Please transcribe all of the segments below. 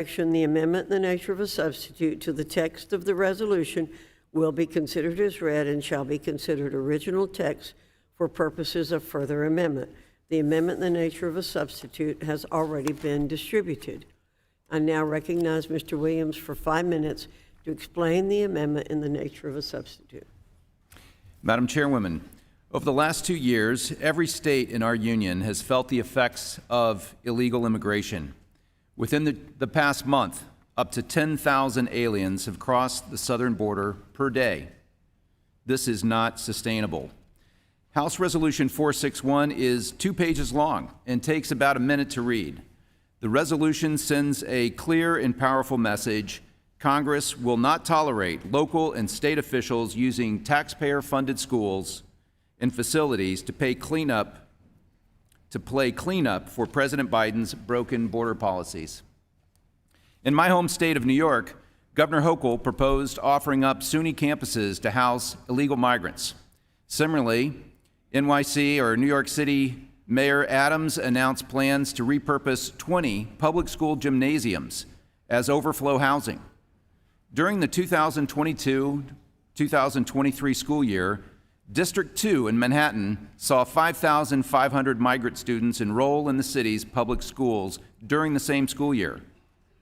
Action, the amendment in the nature of a substitute to the text of the resolution will be considered as read and shall be considered original text for purposes of further amendment. The amendment in the nature of a substitute has already been distributed. I now recognize Mr. Williams for 5 minutes to explain the amendment in the nature of a substitute. Madam Chairwoman, over the last 2 years, every state in our union has felt the effects of illegal immigration. Within the past month, up to 10,000 aliens have crossed the southern border per day. This is not sustainable. House Resolution 461 is 2 pages long and takes about a minute to read. The resolution sends a clear and powerful message. Congress will not tolerate local and state officials using taxpayer-funded schools and facilities to play cleanup for President Biden's broken border policies. In my home state of New York, Governor Hochul proposed offering up SUNY campuses to house illegal migrants. Similarly, NYC or New York City Mayor Adams announced plans to repurpose 20 public school gymnasiums as overflow housing. During the 2022-2023 school year, District 2 in Manhattan saw 5,500 migrant students enroll in the city's public schools during the same school year,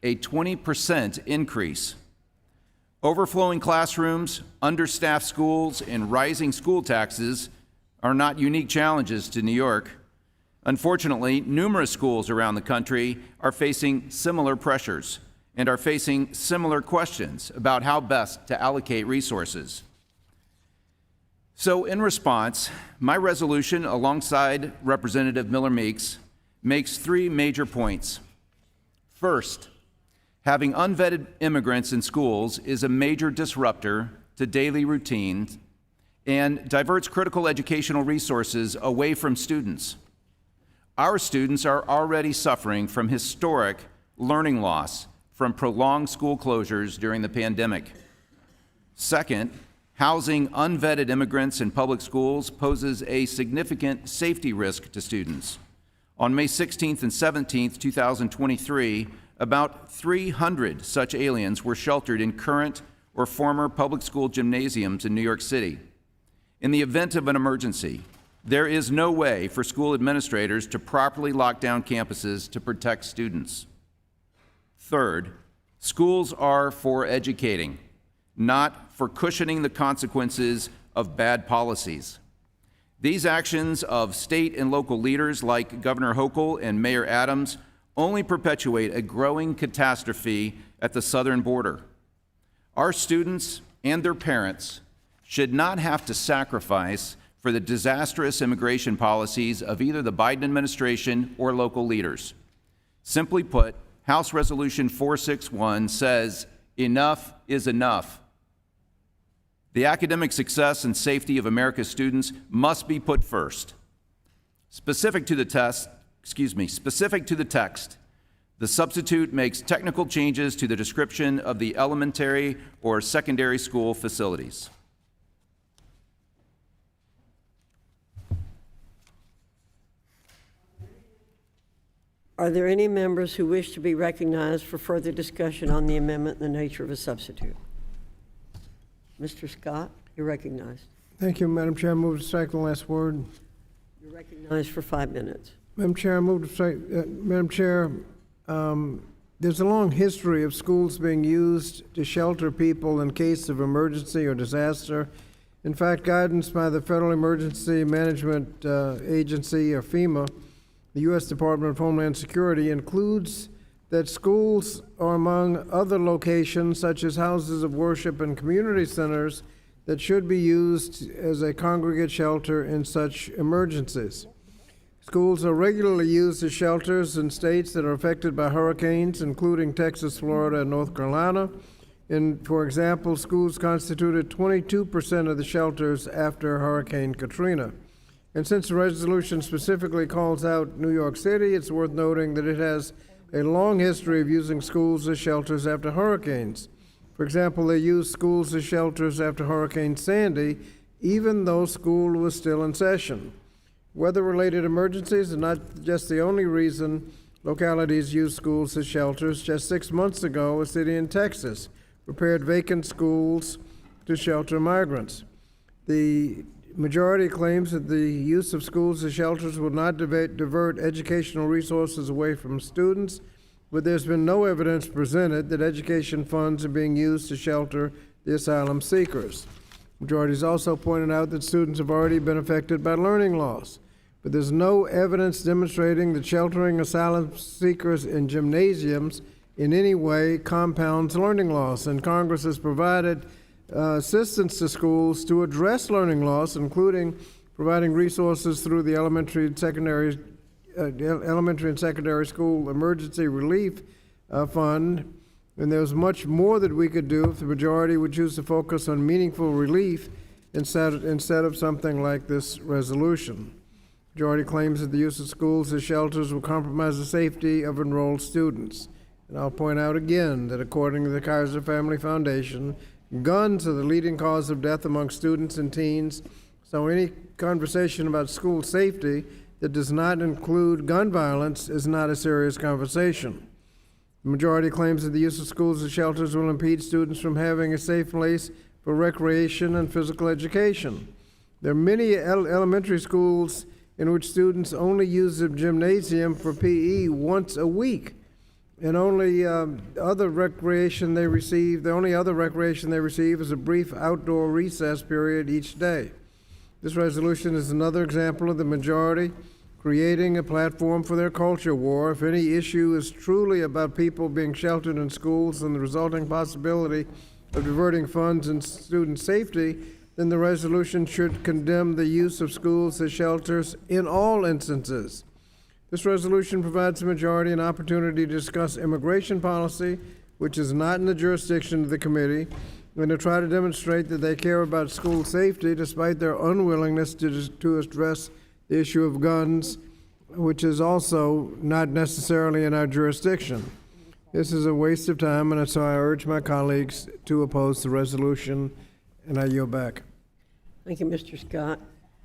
a 20% increase. Overflowing classrooms, understaffed schools, and rising school taxes are not unique challenges to New York. Unfortunately, numerous schools around the country are facing similar pressures and are facing similar questions about how best to allocate resources. So in response, my resolution, alongside Representative Miller-Meeks, makes 3 major points. First, having unvetted immigrants in schools is a major disruptor to daily routines and diverts critical educational resources away from students. Our students are already suffering from historic learning loss from prolonged school closures during the pandemic. Second, housing unvetted immigrants in public schools poses a significant safety risk to students. On May 16th and 17th, 2023, about 300 such aliens were sheltered in current or former public school gymnasiums in New York City. In the event of an emergency, there is no way for school administrators to properly lock down campuses to protect students. Third, schools are for educating, not for cushioning the consequences of bad policies. These actions of state and local leaders like Governor Hochul and Mayor Adams only perpetuate a growing catastrophe at the southern border. Our students and their parents should not have to sacrifice for the disastrous immigration policies of either the Biden administration or local leaders. Simply put, House Resolution 461 says enough is enough. The academic success and safety of America's students must be put first. Specific to the text, the substitute makes technical changes to the description of the elementary or secondary school facilities. Are there any members who wish to be recognized for further discussion on the amendment in the nature of a substitute? Mr. Scott, you're recognized. Thank you, Madam Chair. I move to strike the last word. You're recognized for 5 minutes. Madam Chair, I move to strike. Madam Chair, there's a long history of schools being used to shelter people in case of emergency or disaster. In fact, guidance by the Federal Emergency Management Agency, or FEMA, the U.S. Department of Homeland Security, includes that schools are among other locations such as houses of worship and community centers that should be used as a congregate shelter in such emergencies. Schools are regularly used as shelters in states that are affected by hurricanes, including Texas, Florida, and North Carolina. For example, schools constituted 22% of the shelters after Hurricane Katrina. And since the resolution specifically calls out New York City, it's worth noting that it has a long history of using schools as shelters after hurricanes. For example, they used schools as shelters after Hurricane Sandy, even though school was still in session. Weather-related emergencies are not just the only reason localities use schools as shelters. Just 6 months ago, a city in Texas prepared vacant schools to shelter migrants. The majority claims that the use of schools as shelters will not divert educational resources away from students, but there's been no evidence presented that education funds are being used to shelter the asylum seekers. Majority has also pointed out that students have already been affected by learning loss, but there's no evidence demonstrating that sheltering asylum seekers in gymnasiums in any way compounds learning loss, and Congress has provided assistance to schools to address learning loss, including providing resources through the elementary and secondary school emergency relief fund. And there's much more that we could do if the majority would choose to focus on meaningful relief instead of something like this resolution. Majority claims that the use of schools as shelters will compromise the safety of enrolled students. And I'll point out again that according to the Kaiser Family Foundation, guns are the leading cause of death among students and teens. So any conversation about school safety that does not include gun violence is not a serious conversation. The majority claims that the use of schools as shelters will impede students from having a safe place for recreation and physical education. There are many elementary schools in which students only use the gymnasium for PE once a week, and the only other recreation they receive is a brief outdoor recess period each day. This resolution is another example of the majority creating a platform for their culture war. If any issue is truly about people being sheltered in schools and the resulting possibility of diverting funds and student safety, then the resolution should condemn the use of schools as shelters in all instances. This resolution provides the majority an opportunity to discuss immigration policy, which is not in the jurisdiction of the committee, and to try to demonstrate that they care about school safety despite their unwillingness to address the issue of guns, which is also not necessarily in our jurisdiction. This is a waste of time, and so I urge my colleagues to oppose the resolution, and I yield back. Thank you, Mr. Scott.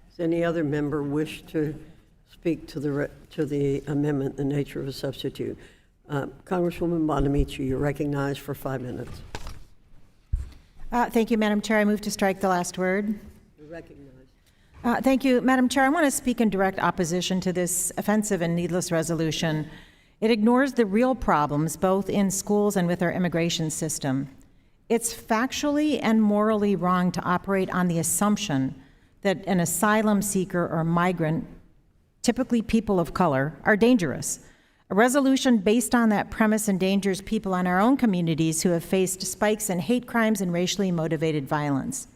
Does any other member wish to speak to the amendment, the nature of a substitute? Congresswoman Bonamici, you're recognized for 5 minutes. Thank you, Madam Chair. I move to strike the last word. You're recognized. Thank you, Madam Chair. I want to speak in direct opposition to this offensive and needless resolution. It ignores the real problems, both in schools and with our immigration system. It's factually and morally wrong to operate on the assumption that an asylum seeker or migrant, typically people of color, are dangerous. A resolution based on that premise endangers people in our own communities who have faced spikes in hate crimes and racially motivated violence.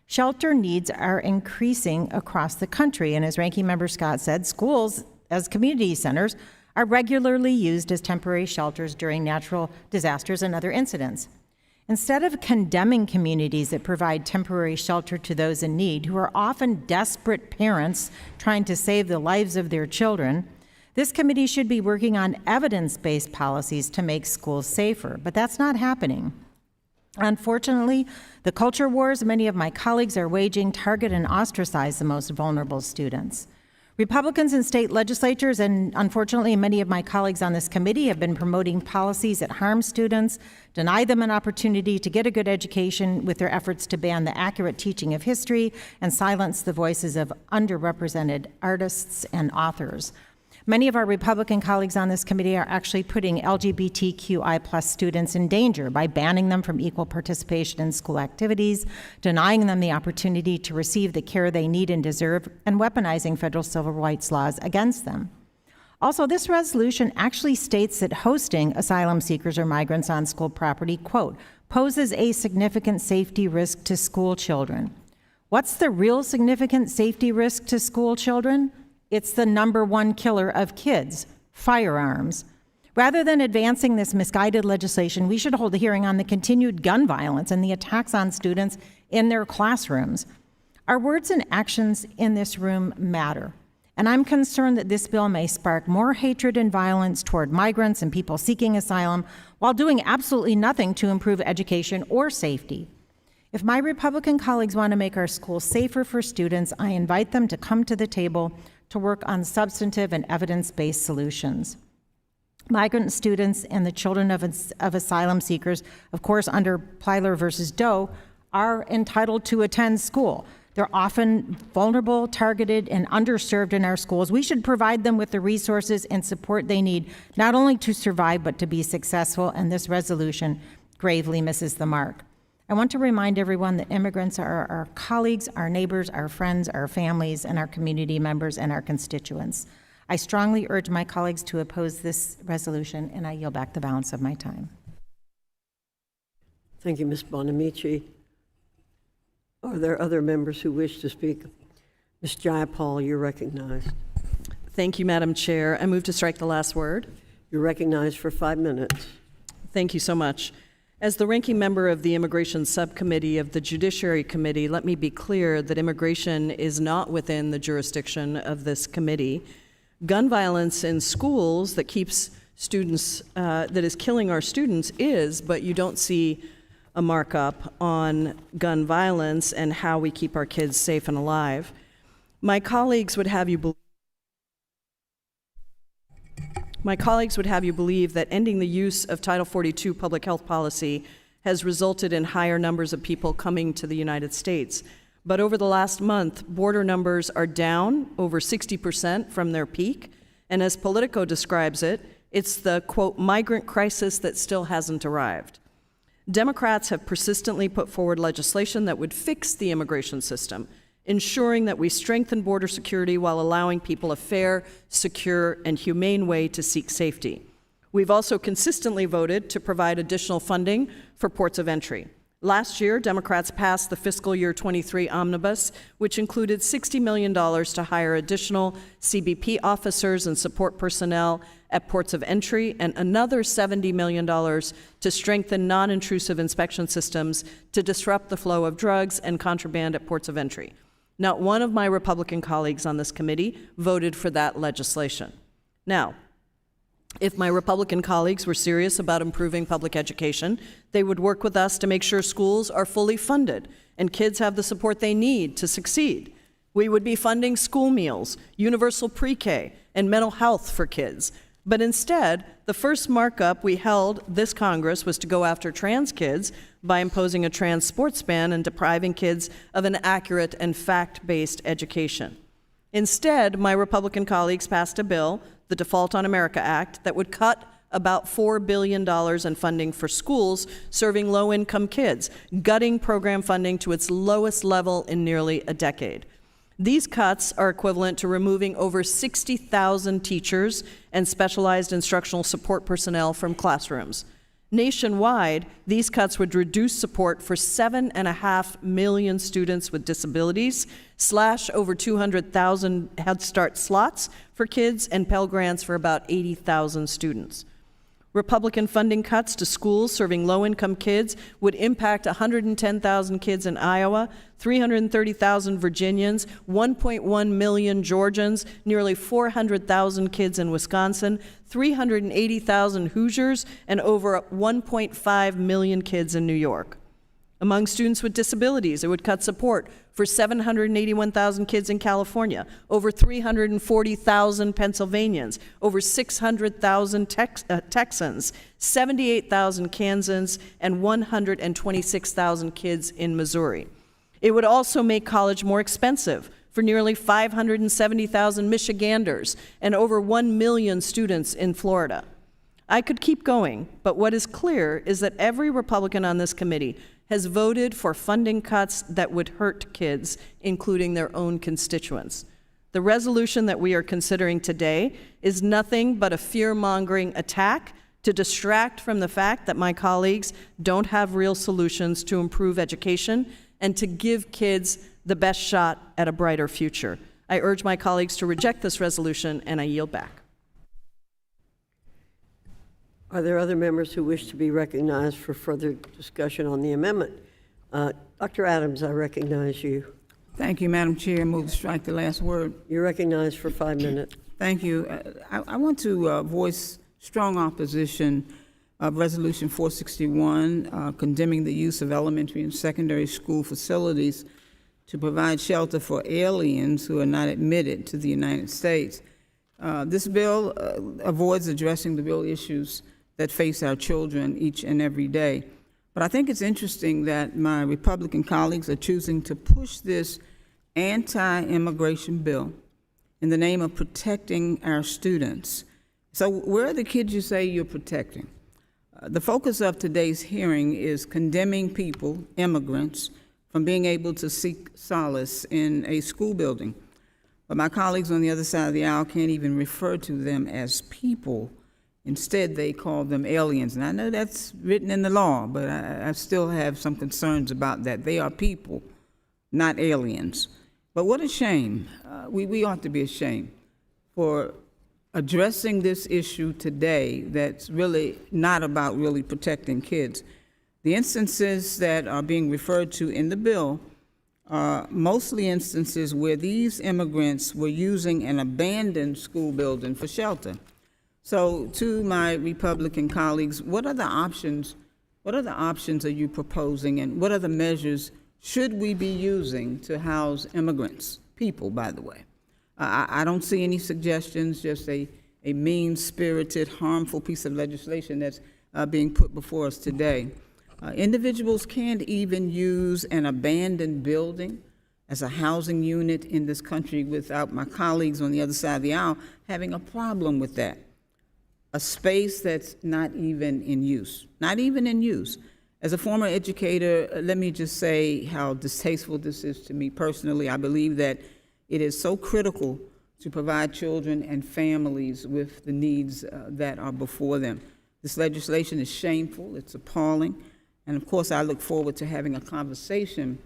Shelter needs are increasing across the country, and as Ranking Member Scott said, schools as community centers are regularly used as temporary shelters during natural disasters and other incidents. Instead of condemning communities that provide temporary shelter to those in need, who are often desperate parents trying to save the lives of their children, this committee should be working on evidence-based policies to make schools safer, but that's not happening. Unfortunately, the culture wars many of my colleagues are waging target and ostracize the most vulnerable students. Republicans in state legislatures, and unfortunately many of my colleagues on this committee, have been promoting policies that harm students, deny them an opportunity to get a good education with their efforts to ban the accurate teaching of history and silence the voices of underrepresented artists and authors. Many of our Republican colleagues on this committee are actually putting LGBTQI+ students in danger by banning them from equal participation in school activities, denying them the opportunity to receive the care they need and deserve, and weaponizing federal civil rights laws against them. Also, this resolution actually states that hosting asylum seekers or migrants on school property, quote, poses a significant safety risk to school children. What's the real significant safety risk to school children? It's the #1 killer of kids, firearms. Rather than advancing this misguided legislation, we should hold a hearing on the continued gun violence and the attacks on students in their classrooms. Our words and actions in this room matter, and I'm concerned that this bill may spark more hatred and violence toward migrants and people seeking asylum while doing absolutely nothing to improve education or safety. If my Republican colleagues want to make our schools safer for students, I invite them to come to the table to work on substantive and evidence-based solutions. Migrant students and the children of asylum seekers, of course, under Plyler versus Doe, are entitled to attend school. They're often vulnerable, targeted, and underserved in our schools. We should provide them with the resources and support they need, not only to survive, but to be successful, and this resolution gravely misses the mark. I want to remind everyone that immigrants are our colleagues, our neighbors, our friends, our families, and our community members and our constituents. I strongly urge my colleagues to oppose this resolution, and I yield back the balance of my time. Thank you, Ms. Bonamici. Are there other members who wish to speak? Ms. Jayapal, you're recognized. Thank you, Madam Chair. I move to strike the last word. You're recognized for 5 minutes. Thank you so much. As the ranking member of the Immigration Subcommittee of the Judiciary Committee, let me be clear that immigration is not within the jurisdiction of this committee. Gun violence in schools that keeps students, that is killing our students is, but you don't see a markup on gun violence and how we keep our kids safe and alive. My colleagues would have you believe that ending the use of Title 42 public health policy has resulted in higher numbers of people coming to the United States. But over the last month, border numbers are down over 60% from their peak. And as Politico describes it, it's the, quote, migrant crisis that still hasn't arrived. Democrats have persistently put forward legislation that would fix the immigration system, ensuring that we strengthen border security while allowing people a fair, secure, and humane way to seek safety. We've also consistently voted to provide additional funding for ports of entry. Last year, Democrats passed the fiscal year 23 omnibus, which included $60 million to hire additional CBP officers and support personnel at ports of entry, and another $70 million to strengthen non-intrusive inspection systems to disrupt the flow of drugs and contraband at ports of entry. Not one of my Republican colleagues on this committee voted for that legislation. Now, if my Republican colleagues were serious about improving public education, they would work with us to make sure schools are fully funded and kids have the support they need to succeed. We would be funding school meals, universal pre-K, and mental health for kids. But instead, the first markup we held this Congress was to go after trans kids by imposing a trans sports ban and depriving kids of an accurate and fact-based education. Instead, my Republican colleagues passed a bill, the Default on America Act, that would cut about $4 billion in funding for schools serving low-income kids, gutting program funding to its lowest level in nearly a decade. These cuts are equivalent to removing over 60,000 teachers and specialized instructional support personnel from classrooms. Nationwide, these cuts would reduce support for 7.5 million students with disabilities, slash over 200,000 Head Start slots for kids, and Pell Grants for about 80,000 students. Republican funding cuts to schools serving low-income kids would impact 110,000 kids in Iowa, 330,000 Virginians, 1.1 million Georgians, nearly 400,000 kids in Wisconsin, 380,000 Hoosiers, and over 1.5 million kids in New York. Among students with disabilities, it would cut support for 781,000 kids in California, over 340,000 Pennsylvanians, over 600,000 Texans, 78,000 Kansans, and 126,000 kids in Missouri. It would also make college more expensive for nearly 570,000 Michiganders and over 1 million students in Florida. I could keep going, but what is clear is that every Republican on this committee has voted for funding cuts that would hurt kids, including their own constituents. The resolution that we are considering today is nothing but a fear-mongering attack to distract from the fact that my colleagues don't have real solutions to improve education and to give kids the best shot at a brighter future. I urge my colleagues to reject this resolution, and I yield back. Are there other members who wish to be recognized for further discussion on the amendment? Dr. Adams, I recognize you. Thank you, Madam Chair. Move to strike the last word. You're recognized for 5 minutes. Thank you. I want to voice strong opposition of Resolution 461, condemning the use of elementary and secondary school facilities to provide shelter for aliens who are not admitted to the United States. This bill avoids addressing the real issues that face our children each and every day. But I think it's interesting that my Republican colleagues are choosing to push this anti-immigration bill in the name of protecting our students. So where are the kids you say you're protecting? The focus of today's hearing is condemning people, immigrants, from being able to seek solace in a school building. But my colleagues on the other side of the aisle can't even refer to them as people. Instead, they call them aliens. And I know that's written in the law, but I still have some concerns about that. They are people, not aliens. But what a shame. We ought to be ashamed for addressing this issue today that's really not about really protecting kids. The instances that are being referred to in the bill are mostly instances where these immigrants were using an abandoned school building for shelter. So to my Republican colleagues, what other options are you proposing, and what other measures should we be using to house immigrants? People, by the way. I don't see any suggestions, just a mean-spirited, harmful piece of legislation that's being put before us today. Individuals can't even use an abandoned building as a housing unit in this country without my colleagues on the other side of the aisle having a problem with that. A space that's not even in use, not even in use. As a former educator, let me just say how distasteful this is to me personally. I believe that it is so critical to provide children and families with the needs that are before them. This legislation is shameful, it's appalling, and of course I look forward to having a conversation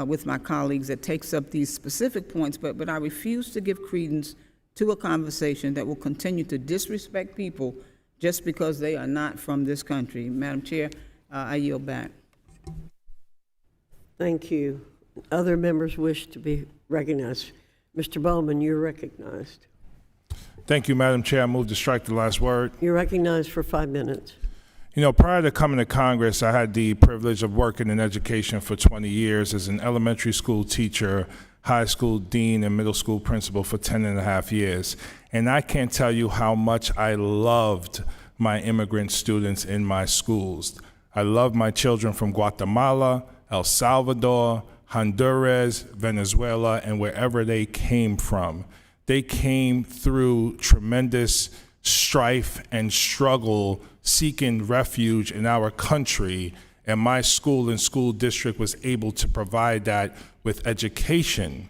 with my colleagues that takes up these specific points, but I refuse to give credence to a conversation that will continue to disrespect people just because they are not from this country. Madam Chair, I yield back. Thank you. Other members wish to be recognized. Mr. Bowman, you're recognized. Thank you, Madam Chair. I move to strike the last word. You're recognized for 5 minutes. You know, prior to coming to Congress, I had the privilege of working in education for 20 years as an elementary school teacher, high school dean, and middle school principal for 10 and a half years. And I can't tell you how much I loved my immigrant students in my schools. I loved my children from Guatemala, El Salvador, Honduras, Venezuela, and wherever they came from. They came through tremendous strife and struggle seeking refuge in our country, and my school and school district was able to provide that with education.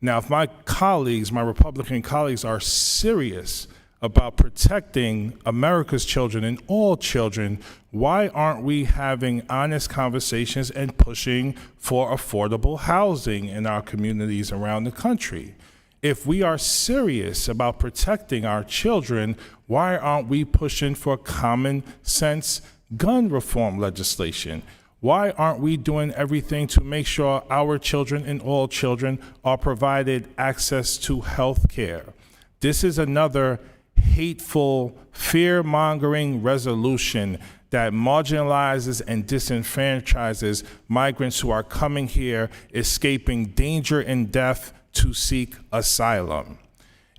Now, if my colleagues, my Republican colleagues, are serious about protecting America's children and all children, why aren't we having honest conversations and pushing for affordable housing in our communities around the country? If we are serious about protecting our children, why aren't we pushing for common sense gun reform legislation? Why aren't we doing everything to make sure our children and all children are provided access to health care? This is another hateful, fear-mongering resolution that marginalizes and disenfranchises migrants who are coming here, escaping danger and death to seek asylum.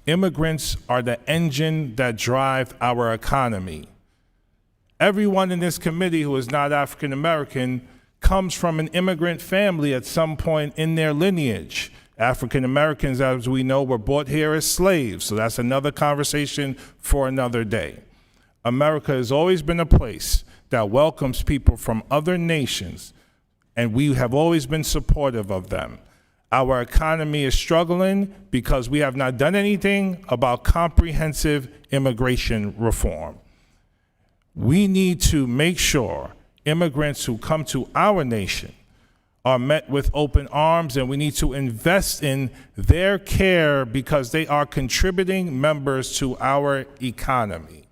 Immigrants are the engine that drive our economy. Everyone in this committee who is not African American comes from an immigrant family at some point in their lineage. African Americans, as we know, were brought here as slaves, so that's another conversation for another day. America has always been a place that welcomes people from other nations, and we have always been supportive of them. Our economy is struggling because we have not done anything about comprehensive immigration reform. We need to make sure immigrants who come to our nation are met with open arms, and we need to invest in their care because they are contributing members to our economy.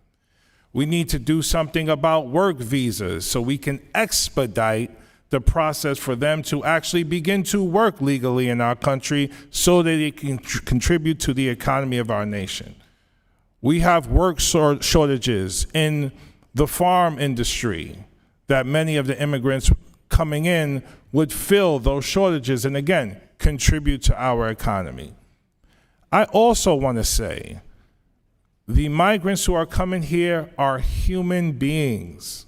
We need to do something about work visas so we can expedite the process for them to actually begin to work legally in our country so that they can contribute to the economy of our nation. We have work shortages in the farm industry that many of the immigrants coming in would fill those shortages and again, contribute to our economy. I also want to say The migrants who are coming here are human beings.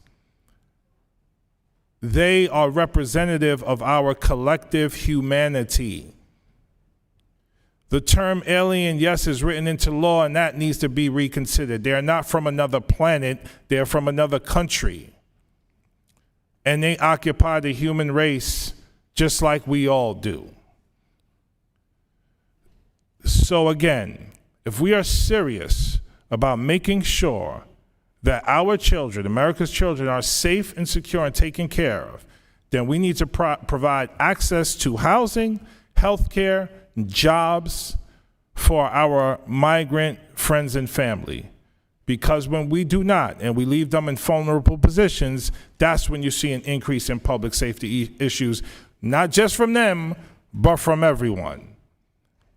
They are representative of our collective humanity. The term alien, yes, is written into law, and that needs to be reconsidered. They are not from another planet, they are from another country. And they occupy the human race just like we all do. So again, if we are serious about making sure that our children, America's children, are safe and secure and taken care of, then we need to provide access to housing, health care, jobs for our migrant friends and family. Because when we do not, and we leave them in vulnerable positions, that's when you see an increase in public safety issues, not just from them, but from everyone.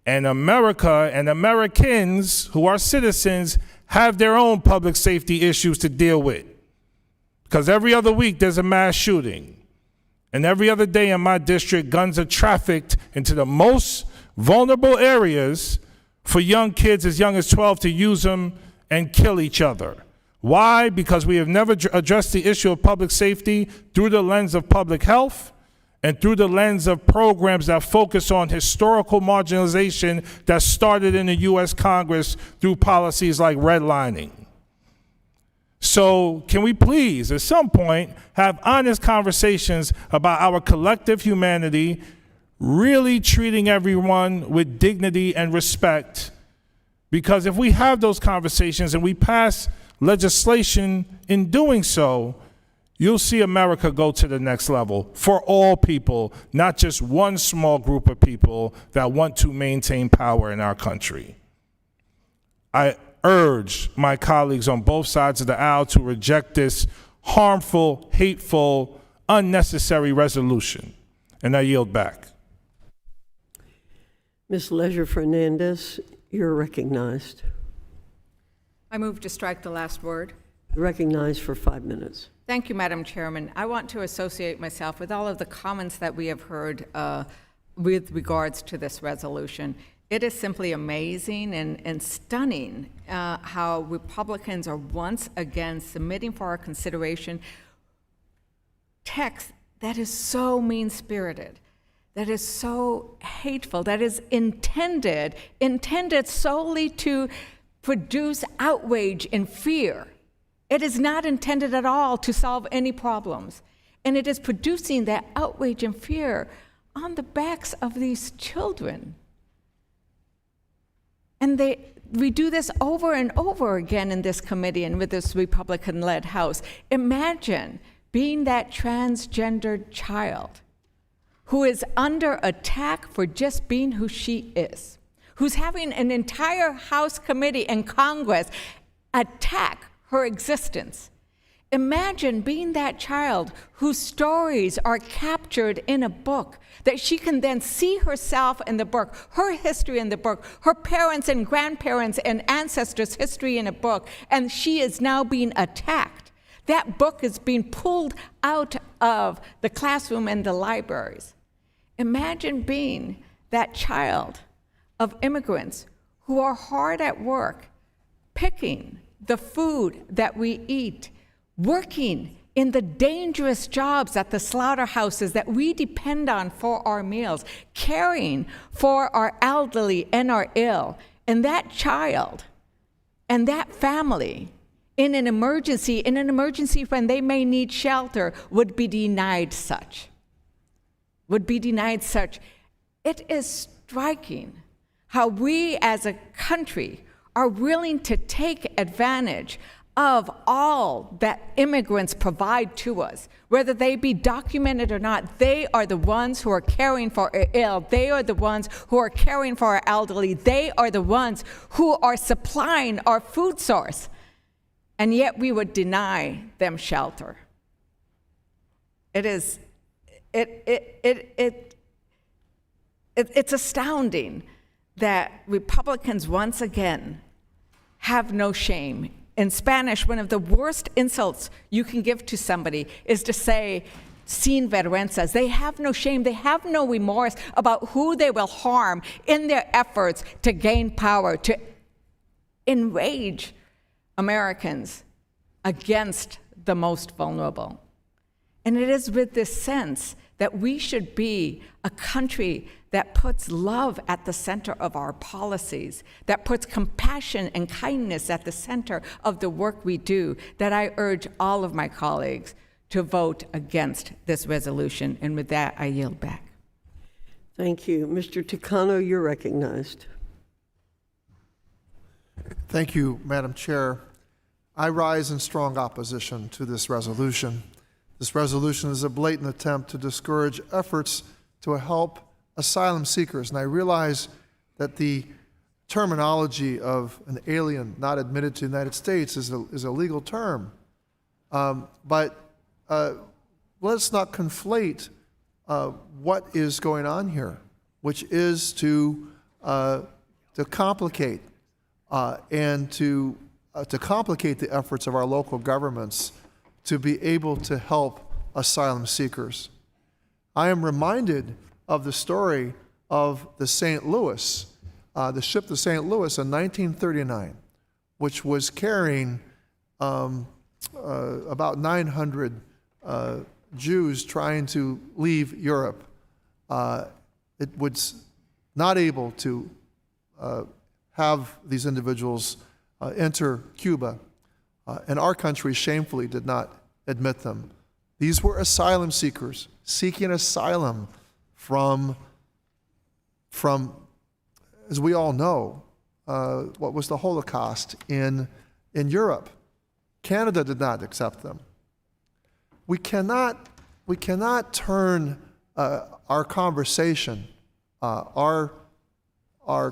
And America and Americans who are citizens have their own public safety issues to deal with. Because every other week there's a mass shooting. And every other day in my district, guns are trafficked into the most vulnerable areas for young kids as young as 12 to use them and kill each other. Why? Because we have never addressed the issue of public safety through the lens of public health and through the lens of programs that focus on historical marginalization that started in the U.S. Congress through policies like redlining. So can we please, at some point, have honest conversations about our collective humanity, really treating everyone with dignity and respect? Because if we have those conversations and we pass legislation in doing so, you'll see America go to the next level for all people, not just one small group of people that want to maintain power in our country. I urge my colleagues on both sides of the aisle to reject this harmful, hateful, unnecessary resolution. And I yield back. Ms. Leisure Fernandez, you're recognized. I move to strike the last word. Recognized for 5 minutes. Thank you, Madam Chairman. I want to associate myself with all of the comments that we have heard with regards to this resolution. It is simply amazing and stunning how Republicans are once again submitting for our consideration text that is so mean-spirited, that is so hateful, that is intended solely to produce outrage and fear. It is not intended at all to solve any problems. And it is producing that outrage and fear on the backs of these children. And we do this over and over again in this committee and with this Republican-led House. Imagine being that transgendered child who is under attack for just being who she is, who's having an entire House committee and Congress attack her existence. Imagine being that child whose stories are captured in a book, that she can then see herself in the book, her history in the book, her parents and grandparents and ancestors' history in a book, and she is now being attacked. That book is being pulled out of the classroom and the libraries. Imagine being that child of immigrants who are hard at work, picking the food that we eat, working in the dangerous jobs at the slaughterhouses that we depend on for our meals, caring for our elderly and our ill. And that child and that family in an emergency when they may need shelter, would be denied such. It is striking how we as a country are willing to take advantage of all that immigrants provide to us, whether they be documented or not. They are the ones who are caring for our ill. They are the ones who are caring for our elderly. They are the ones who are supplying our food source. And yet we would deny them shelter. It's astounding that Republicans once again have no shame. In Spanish, one of the worst insults you can give to somebody is to say, sin vergüenzas. They have no shame. They have no remorse about who they will harm in their efforts to gain power, enrage Americans against the most vulnerable. And it is with this sense that we should be a country that puts love at the center of our policies, that puts compassion and kindness at the center of the work we do, that I urge all of my colleagues to vote against this resolution. And with that, I yield back. Thank you. Mr. Takano, you're recognized. Thank you, Madam Chair. I rise in strong opposition to this resolution. This resolution is a blatant attempt to discourage efforts to help asylum seekers. And I realize that the terminology of an alien not admitted to the United States is a legal term. But let's not conflate what is going on here, which is to complicate and to complicate the efforts of our local governments to be able to help asylum seekers. I am reminded of the story of the St. Louis, the ship the St. Louis in 1939, which was carrying about 900 Jews trying to leave Europe. It was not able to have these individuals enter Cuba, and our country shamefully did not admit them. These were asylum seekers seeking asylum from as we all know, what was the Holocaust in Europe. Canada did not accept them. We cannot turn our conversation, our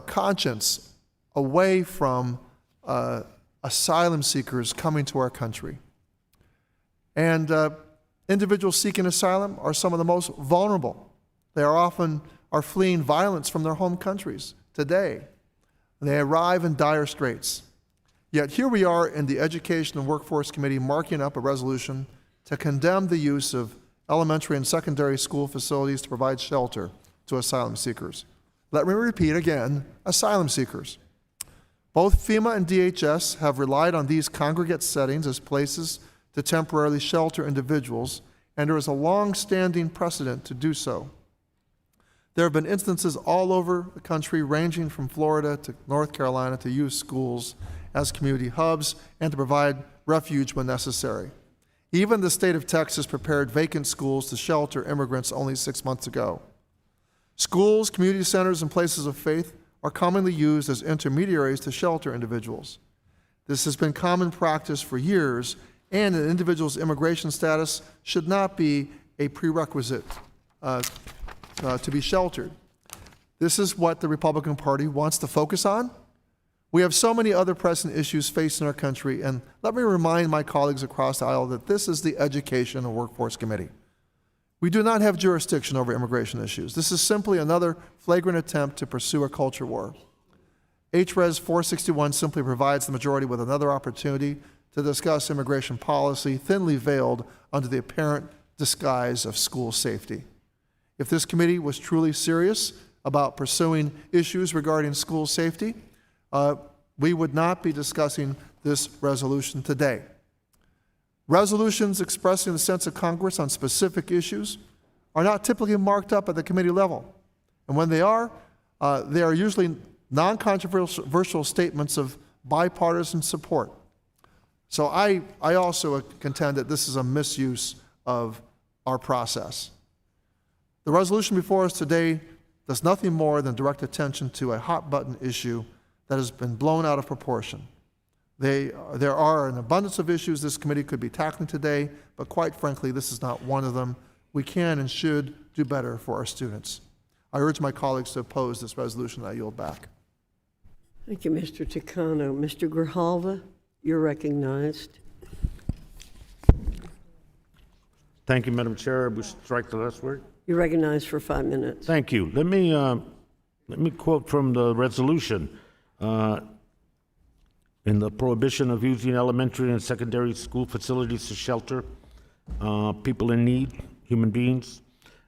conscience away from asylum seekers coming to our country. And individuals seeking asylum are some of the most vulnerable. They are often fleeing violence from their home countries today. And they arrive in dire straits. Yet here we are in the Education and Workforce Committee marking up a resolution to condemn the use of elementary and secondary school facilities to provide shelter to asylum seekers. Let me repeat again, asylum seekers. Both FEMA and DHS have relied on these congregate settings as places to temporarily shelter individuals, and there is a long-standing precedent to do so. There have been instances all over the country, ranging from Florida to North Carolina, to use schools as community hubs and to provide refuge when necessary. Even the state of Texas prepared vacant schools to shelter immigrants only 6 months ago. Schools, community centers, and places of faith are commonly used as intermediaries to shelter individuals. This has been common practice for years, and an individual's immigration status should not be a prerequisite to be sheltered. This is what the Republican Party wants to focus on. We have so many other pressing issues facing our country, and let me remind my colleagues across the aisle that this is the Education and Workforce Committee. We do not have jurisdiction over immigration issues. This is simply another flagrant attempt to pursue a culture war. HRES 461 simply provides the majority with another opportunity to discuss immigration policy, thinly veiled under the apparent disguise of school safety. If this committee was truly serious about pursuing issues regarding school safety, we would not be discussing this resolution today. Resolutions expressing the sense of Congress on specific issues are not typically marked up at the committee level. And when they are usually non-controversial statements of bipartisan support. So I also contend that this is a misuse of our process. The resolution before us today does nothing more than direct attention to a hot-button issue that has been blown out of proportion. There are an abundance of issues this committee could be tackling today, but quite frankly, this is not one of them. We can and should do better for our students. I urge my colleagues to oppose this resolution, and I yield back. Thank you, Mr. Takano. Mr. Grijalva, you're recognized. Thank you, Madam Chair. We strike the last word. You're recognized for 5 minutes. Thank you. Let me quote from the resolution. In the prohibition of using elementary and secondary school facilities to shelter people in need, human beings.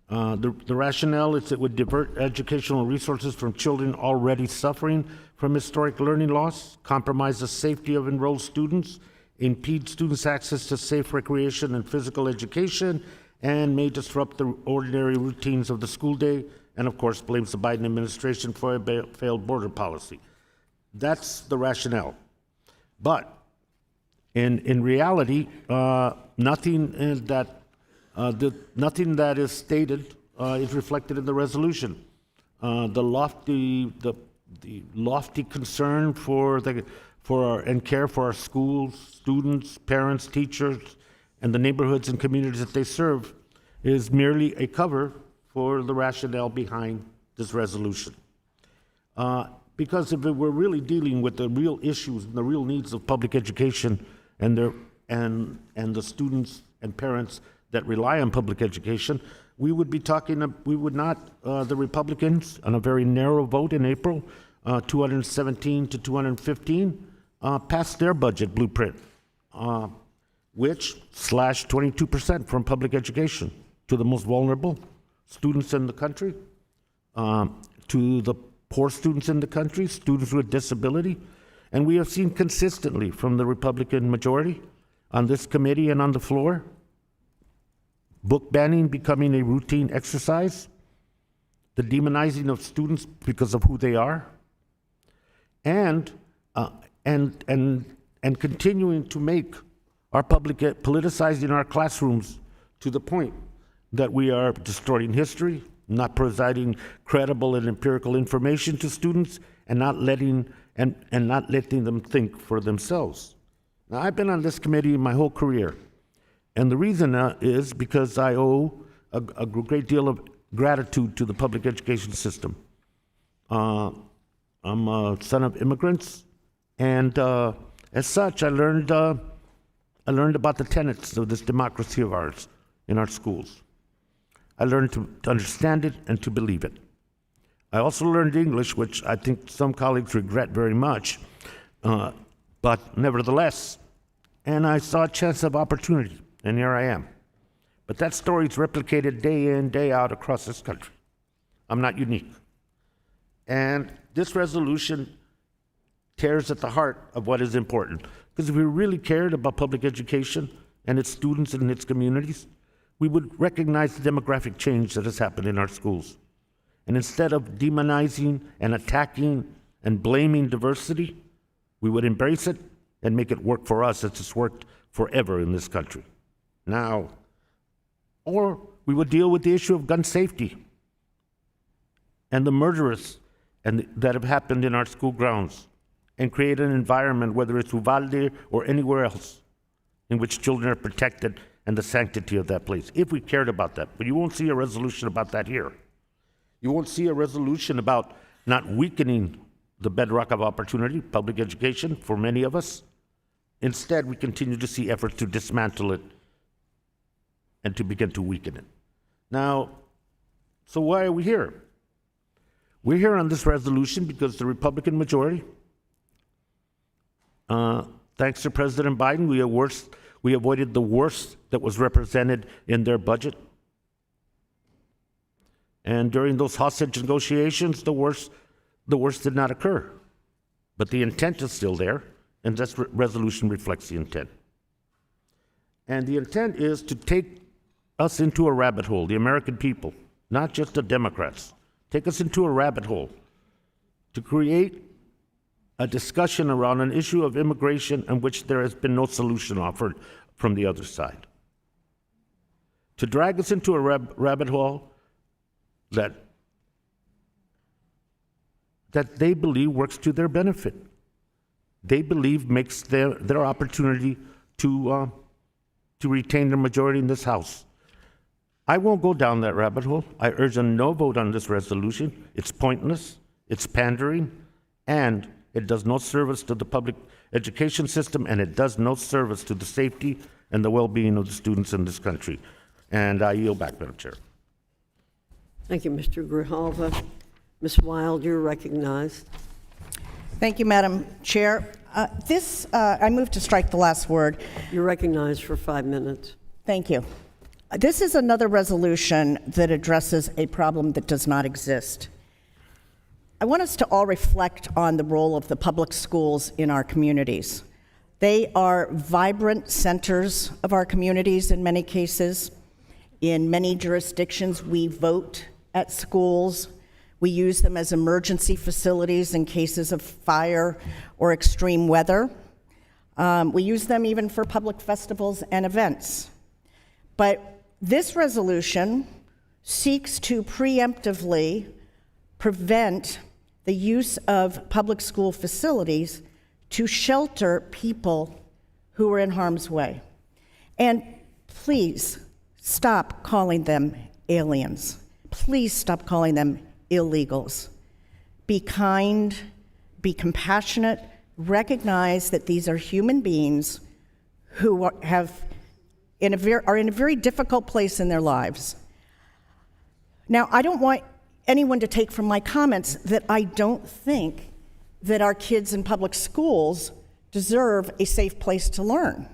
The rationale is it would divert educational resources from children already suffering from historic learning loss, compromise the safety of enrolled students, impede students' access to safe recreation and physical education, and may disrupt the ordinary routines of the school day, and of course blames the Biden administration for a failed border policy. That's the rationale. But in reality, nothing that is stated is reflected in the resolution. The lofty concern and care for our schools, students, parents, teachers, and the neighborhoods and communities that they serve is merely a cover for the rationale behind this resolution. Because if we're really dealing with the real issues and the real needs of public education and the students and parents that rely on public education, we would not, the Republicans, on a very narrow vote in April, 217 to 215, passed their budget blueprint, which slashed 22% from public education to the most vulnerable students in the country, to the poor students in the country, students with disability. And we have seen consistently from the Republican majority on this committee and on the floor, book banning becoming a routine exercise, the demonizing of students because of who they are, and continuing to make our politicizing our classrooms to the point that we are distorting history, not providing credible and empirical information to students, and not letting them think for themselves. Now, I've been on this committee my whole career, and the reason is because I owe a great deal of gratitude to the public education system. I'm a son of immigrants, and as such, I learned about the tenets of this democracy of ours in our schools. I learned to understand it and to believe it. I also learned English, which I think some colleagues regret very much, but nevertheless, and I saw a chance of opportunity, and here I am. But that story is replicated day in, day out across this country. I'm not unique. And this resolution tears at the heart of what is important. Because if we really cared about public education and its students and its communities, we would recognize the demographic change that has happened in our schools. And instead of demonizing and attacking and blaming diversity, we would embrace it and make it work for us as it's worked forever in this country. Now, or we would deal with the issue of gun safety and the murderers that have happened in our school grounds and create an environment, whether it's Uvalde or anywhere else, in which children are protected and the sanctity of that place, if we cared about that. But you won't see a resolution about that here. You won't see a resolution about not weakening the bedrock of opportunity, public education, for many of us. Instead, we continue to see efforts to dismantle it and to begin to weaken it. Now, so why are we here? We're here on this resolution because the Republican majority, thanks to President Biden, we avoided the worst that was represented in their budget. And during those hostage negotiations, the worst did not occur. But the intent is still there, and this resolution reflects the intent. And the intent is to take us into a rabbit hole, the American people, not just the Democrats. Take us into a rabbit hole to create a discussion around an issue of immigration in which there has been no solution offered from the other side. To drag us into a rabbit hole that they believe works to their benefit. They believe makes their opportunity to retain their majority in this House. I won't go down that rabbit hole. I urge a no vote on this resolution. It's pointless, it's pandering, and it does no service to the public education system, and it does no service to the safety and the well-being of the students in this country. And I yield back, Madam Chair. Thank you, Mr. Grijalva. Ms. Wild, you're recognized. Thank you, Madam Chair. I move to strike the last word. You're recognized for 5 minutes. Thank you. This is another resolution that addresses a problem that does not exist. I want us to all reflect on the role of the public schools in our communities. They are vibrant centers of our communities in many cases. In many jurisdictions, we vote at schools. We use them as emergency facilities in cases of fire or extreme weather. We use them even for public festivals and events. But this resolution seeks to preemptively prevent the use of public school facilities to shelter people who are in harm's way. And please stop calling them aliens. Please stop calling them illegals. Be kind, be compassionate, recognize that these are human beings who are in a very difficult place in their lives. Now, I don't want anyone to take from my comments that I don't think that our kids in public schools deserve a safe place to learn.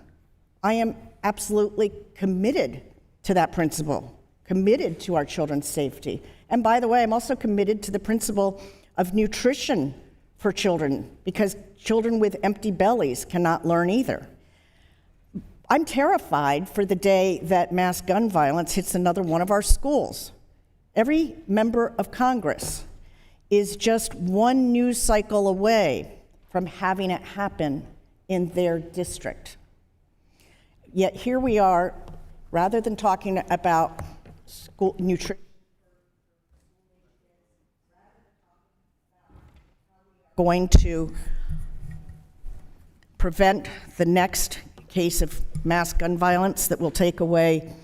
I am absolutely committed to that principle, committed to our children's safety. And by the way, I'm also committed to the principle of nutrition for children, because children with empty bellies cannot learn either. I'm terrified for the day that mass gun violence hits another one of our schools. Every member of Congress is just one news cycle away from having it happen in their district. Yet here we are, rather than talking about school nutrition, going to prevent the next case of mass gun violence that will take away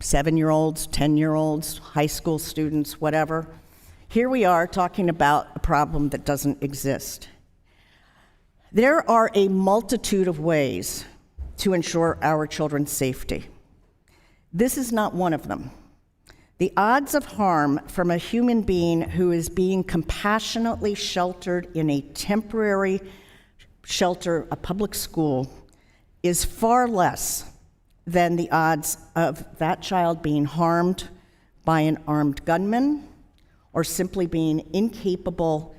7-year-olds, 10-year-olds, high school students, whatever. Here we are talking about a problem that doesn't exist. There are a multitude of ways to ensure our children's safety. This is not one of them. The odds of harm from a human being who is being compassionately sheltered in a temporary shelter, a public school, is far less than the odds of that child being harmed by an armed gunman or simply being incapable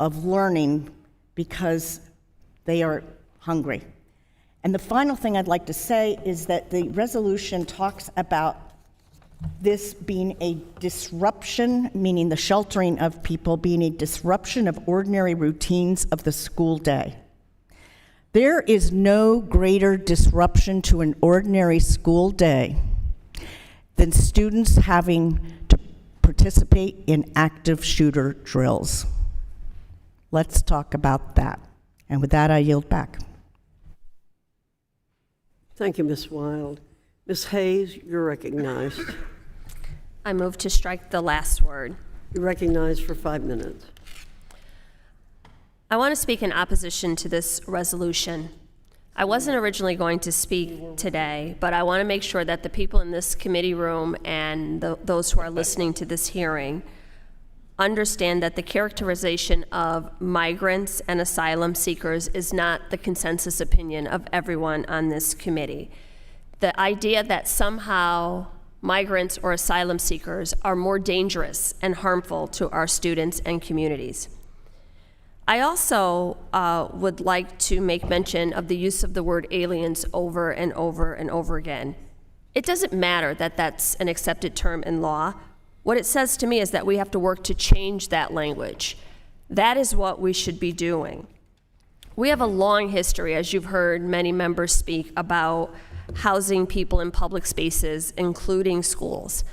of learning because they are hungry. And the final thing I'd like to say is that the resolution talks about this being a disruption, meaning the sheltering of people being a disruption of ordinary routines of the school day. There is no greater disruption to an ordinary school day than students having to participate in active shooter drills. Let's talk about that. And with that, I yield back. Thank you, Ms. Wild. Ms. Hayes, you're recognized. I move to strike the last word. You're recognized for 5 minutes. I want to speak in opposition to this resolution. I wasn't originally going to speak today, but I want to make sure that the people in this committee room and those who are listening to this hearing understand that the characterization of migrants and asylum seekers is not the consensus opinion of everyone on this committee. The idea that somehow migrants or asylum seekers are more dangerous and harmful to our students and communities. I also would like to make mention of the use of the word aliens over and over and over again. It doesn't matter that that's an accepted term in law. What it says to me is that we have to work to change that language. That is what we should be doing. We have a long history, as you've heard many members speak, about housing people in public spaces, including schools.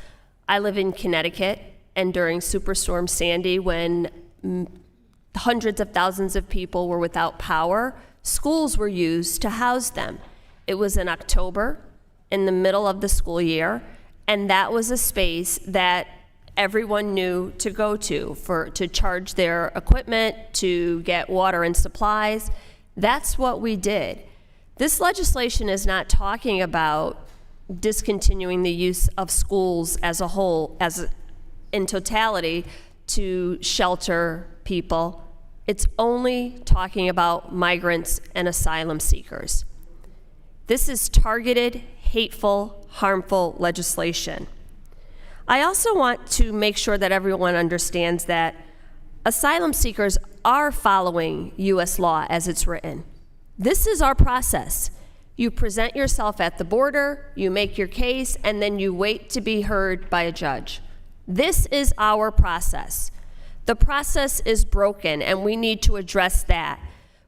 I live in Connecticut, and during Superstorm Sandy, when hundreds of thousands of people were without power, schools were used to house them. It was in October, in the middle of the school year, and that was a space that everyone knew to go to charge their equipment, to get water and supplies. That's what we did. This legislation is not talking about discontinuing the use of schools as a whole, in totality, to shelter people. It's only talking about migrants and asylum seekers. This is targeted, hateful, harmful legislation. I also want to make sure that everyone understands that asylum seekers are following U.S. law as it's written. This is our process. You present yourself at the border, you make your case, and then you wait to be heard by a judge. This is our process. The process is broken, and we need to address that.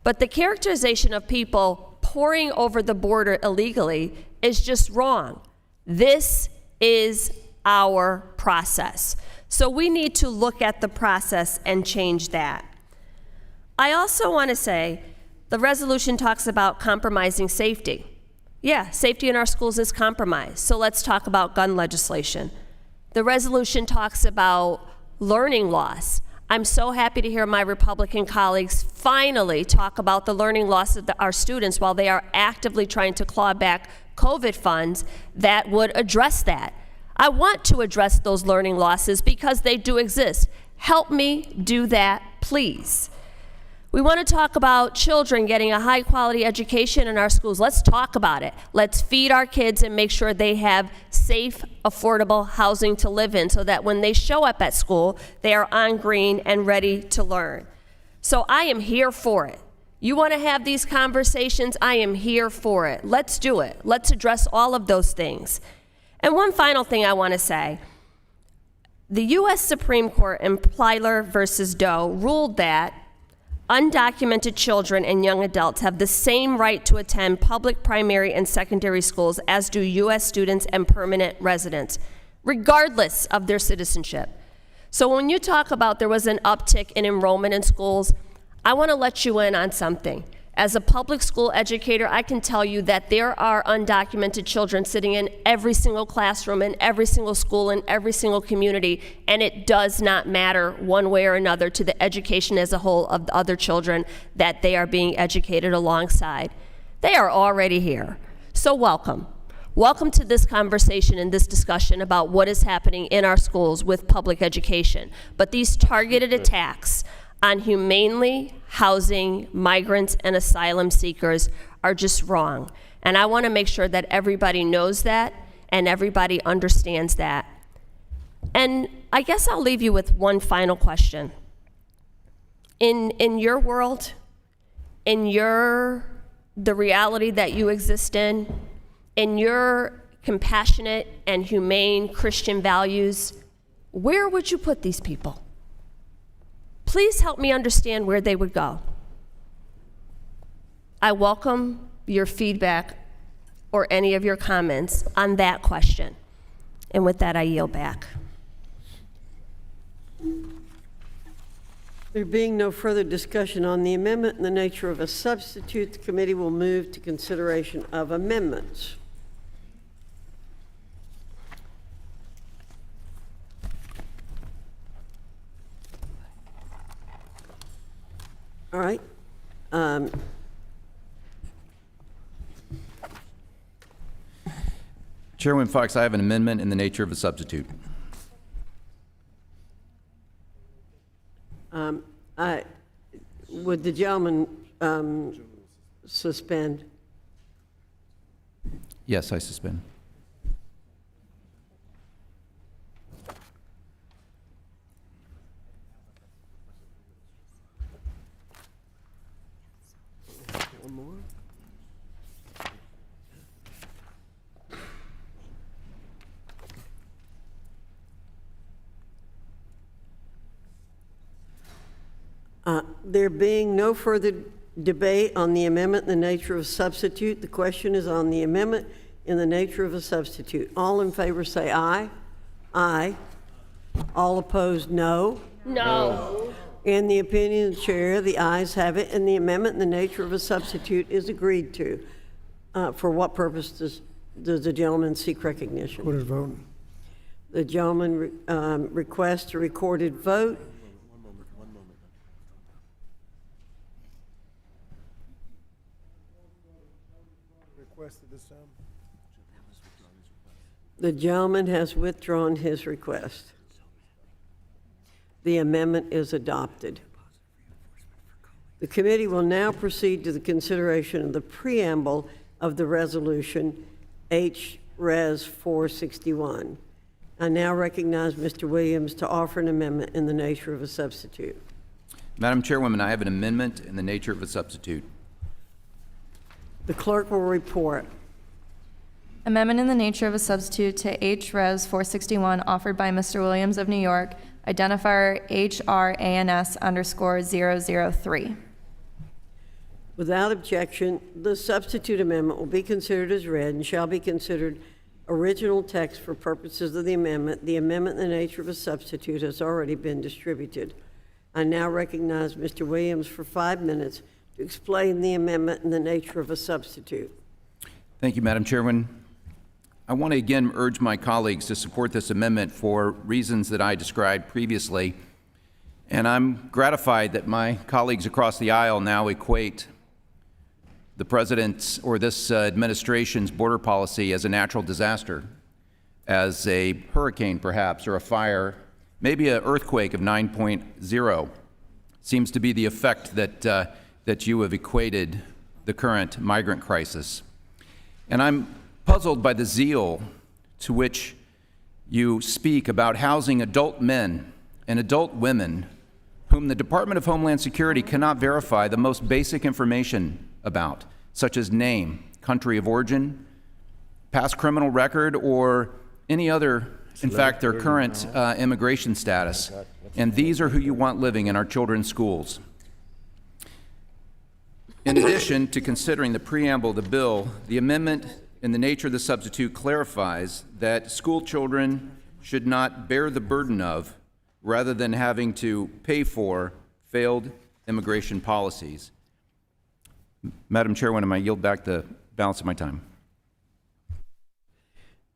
But the characterization of people pouring over the border illegally is just wrong. This is our process. So we need to look at the process and change that. I also want to say the resolution talks about compromising safety. Yeah, safety in our schools is compromised. So let's talk about gun legislation. The resolution talks about learning loss. I'm so happy to hear my Republican colleagues finally talk about the learning loss of our students while they are actively trying to claw back COVID funds that would address that. I want to address those learning losses because they do exist. Help me do that, please. We want to talk about children getting a high-quality education in our schools. Let's talk about it. Let's feed our kids and make sure they have safe, affordable housing to live in so that when they show up at school, they are on green and ready to learn. So I am here for it. You want to have these conversations? I am here for it. Let's do it. Let's address all of those things. And one final thing I want to say. The U.S. Supreme Court in Plyler versus Doe ruled that undocumented children and young adults have the same right to attend public primary and secondary schools as do U.S. students and permanent residents, regardless of their citizenship. So when you talk about there was an uptick in enrollment in schools, I want to let you in on something. As a public school educator, I can tell you that there are undocumented children sitting in every single classroom, in every single school, in every single community, and it does not matter one way or another to the education as a whole of the other children that they are being educated alongside. They are already here. So welcome. Welcome to this conversation and this discussion about what is happening in our schools with public education. But these targeted attacks on humanely housing migrants and asylum seekers are just wrong. And I want to make sure that everybody knows that and everybody understands that. And I guess I'll leave you with one final question. In your world, in the reality that you exist in your compassionate and humane Christian values, where would you put these people? Please help me understand where they would go. I welcome your feedback or any of your comments on that question. And with that, I yield back. There being no further discussion on the amendment in the nature of a substitute, the committee will move to consideration of amendments. All right. Chairman Fox, I have an amendment in the nature of a substitute. Would the gentleman suspend? Yes, I suspend. One more. There being no further debate on the amendment in the nature of a substitute, the question is on the amendment in the nature of a substitute. All in favor say aye. Aye. All opposed, no. No. In the opinion of the chair, the ayes have it, and the amendment in the nature of a substitute is agreed to. For what purpose does the gentleman seek recognition? Recorded vote. The gentleman requests a recorded vote. One moment. Requested this time? The gentleman has withdrawn his request. The amendment is adopted. The committee will now proceed to the consideration of the preamble of the resolution Res. 461. I now recognize Mr. Williams to offer an amendment in the nature of a substitute. Madam Chairwoman, I have an amendment in the nature of a substitute. The clerk will report. Amendment in the nature of a substitute to H.Res. 461 offered by Mr. Williams of New York, identifier HRANS_003. Without objection, the substitute amendment will be considered as read and shall be considered original text for purposes of the amendment. The amendment in the nature of a substitute has already been distributed. I now recognize Mr. Williams for 5 minutes to explain the amendment in the nature of a substitute. Thank you, Madam Chairman. I want to again urge my colleagues to support this amendment for reasons that I described previously. And I'm gratified that my colleagues across the aisle now equate the President's or this administration's border policy as a natural disaster, as a hurricane perhaps, or a fire, maybe an earthquake of 9.0. Seems to be the effect that you have equated the current migrant crisis. And I'm puzzled by the zeal to which you speak about housing adult men and adult women whom the Department of Homeland Security cannot verify the most basic information about, such as name, country of origin, past criminal record, or any other, in fact, their current immigration status. And these are who you want living in our children's schools. In addition to considering the preamble of the bill, the amendment in the nature of the substitute clarifies that school children should not bear the burden of, rather than having to pay for, failed immigration policies. Madam Chairwoman, I yield back the balance of my time.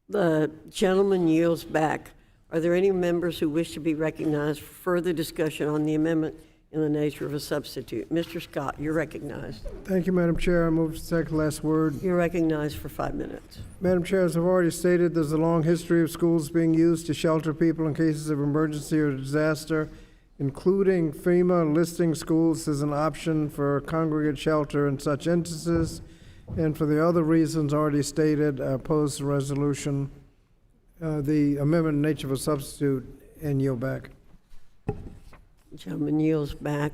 The gentleman yields back. Are there any members who wish to be recognized for further discussion on the amendment in the nature of a substitute? Mr. Scott, you're recognized. Thank you, Madam Chair. I move to take the last word. You're recognized for 5 minutes. Madam Chair, as I've already stated, there's a long history of schools being used to shelter people in cases of emergency or disaster, including FEMA listing schools as an option for congregate shelter in such instances. And for the other reasons already stated, I oppose the resolution, the amendment in nature of a substitute, and yield back. Gentleman yields back.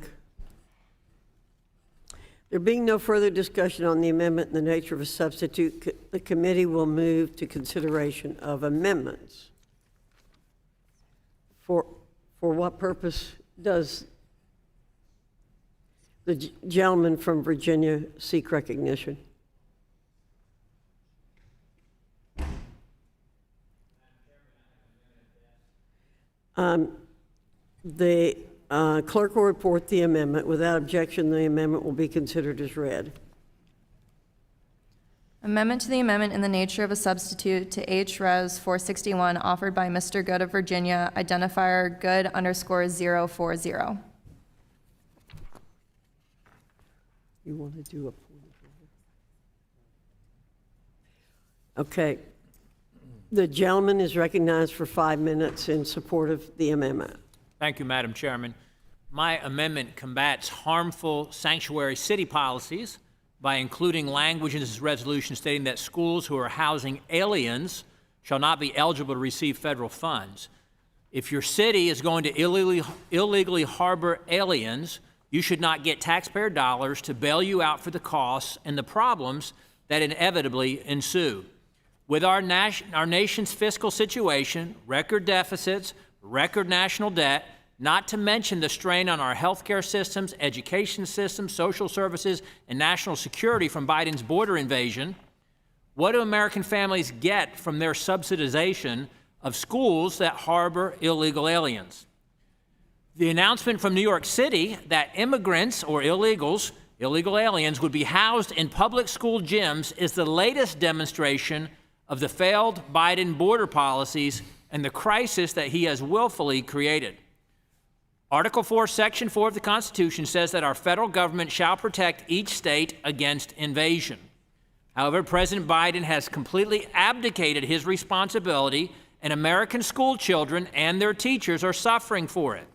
There being no further discussion on the amendment in the nature of a substitute, the committee will move to consideration of amendments. For what purpose does the gentleman from Virginia seek recognition? The clerk will report the amendment. Without objection, the amendment will be considered as read. Amendment to the amendment in the nature of a substitute to H.Res. 461 offered by Mr. Good of Virginia, identifier Good_040. You want to do a point of order? Okay. The gentleman is recognized for 5 minutes in support of the amendment. Thank you, Madam Chairman. My amendment combats harmful sanctuary city policies by including language in this resolution stating that schools who are housing aliens shall not be eligible to receive federal funds. If your city is going to illegally harbor aliens, you should not get taxpayer dollars to bail you out for the costs and the problems that inevitably ensue. With our nation's fiscal situation, record deficits, record national debt, not to mention the strain on our healthcare systems, education systems, social services, and national security from Biden's border invasion, what do American families get from their subsidization of schools that harbor illegal aliens? The announcement from New York City that immigrants or illegal aliens would be housed in public school gyms is the latest demonstration of the failed Biden border policies and the crisis that he has willfully created. Article 4, Section 4 of the Constitution says that our federal government shall protect each state against invasion. However, President Biden has completely abdicated his responsibility, and American school children and their teachers are suffering for it.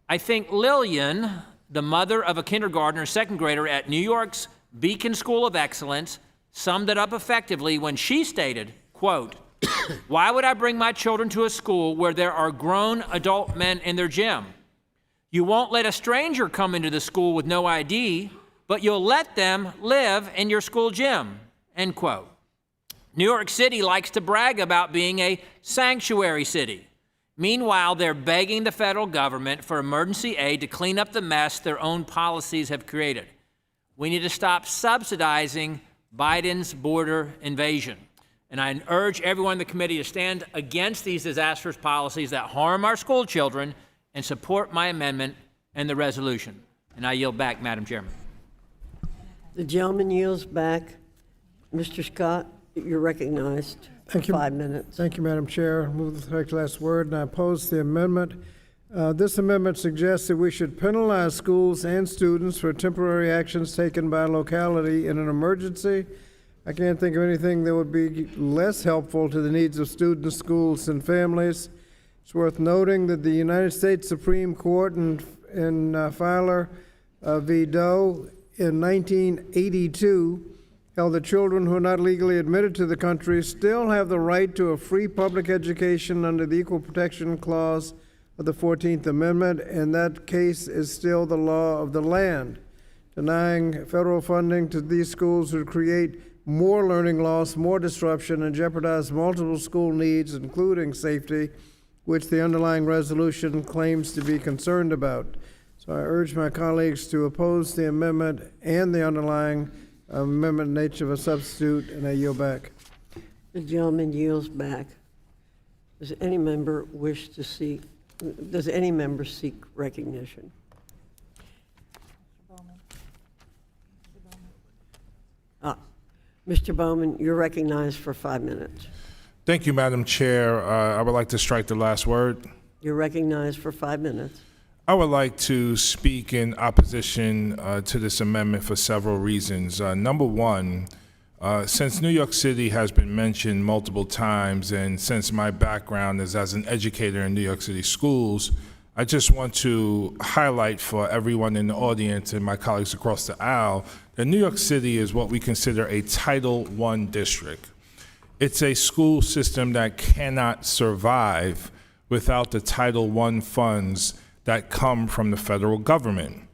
I think Lillian, the mother of a kindergartner, second grader at New York's Beacon School of Excellence, summed it up effectively when she stated, quote, "Why would I bring my children to a school where there are grown adult men in their gym? You won't let a stranger come into the school with no ID, but you'll let them live in your school gym," end quote. New York City likes to brag about being a sanctuary city. Meanwhile, they're begging the federal government for emergency aid to clean up the mess their own policies have created. We need to stop subsidizing Biden's border invasion. And I urge everyone in the committee to stand against these disastrous policies that harm our school children and support my amendment and the resolution. And I yield back, Madam Chairman. The gentleman yields back. Mr. Scott, you're recognized for 5 minutes. Thank you, Madam Chair. Move the correct last word, and I oppose the amendment. This amendment suggests that we should penalize schools and students for temporary actions taken by a locality in an emergency. I can't think of anything that would be less helpful to the needs of students, schools, and families. It's worth noting that the United States Supreme Court in Filer v. Doe in 1982 held that children who are not legally admitted to the country still have the right to a free public education under the Equal Protection Clause of the 14th Amendment, and that case is still the law of the land. Denying federal funding to these schools would create more learning loss, more disruption, and jeopardize multiple school needs, including safety, which the underlying resolution claims to be concerned about. So I urge my colleagues to oppose the amendment and the underlying amendment nature of a substitute, and I yield back. The gentleman yields back. Does any member seek recognition? Mr. Bowman, you're recognized for 5 minutes. Thank you, Madam Chair. I would like to strike the last word. You're recognized for 5 minutes. I would like to speak in opposition to this amendment for several reasons. Number one, since New York City has been mentioned multiple times, and since my background is as an educator in New York City schools, I just want to highlight for everyone in the audience and my colleagues across the aisle that New York City is what we consider a Title I district. It's a school system that cannot survive without the Title I funds that come from the federal government.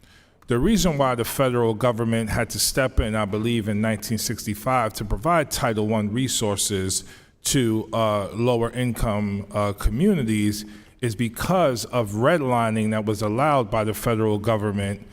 The reason why the federal government had to step in, I believe, in 1965 to provide Title I resources to lower income communities is because of redlining that was allowed by the federal government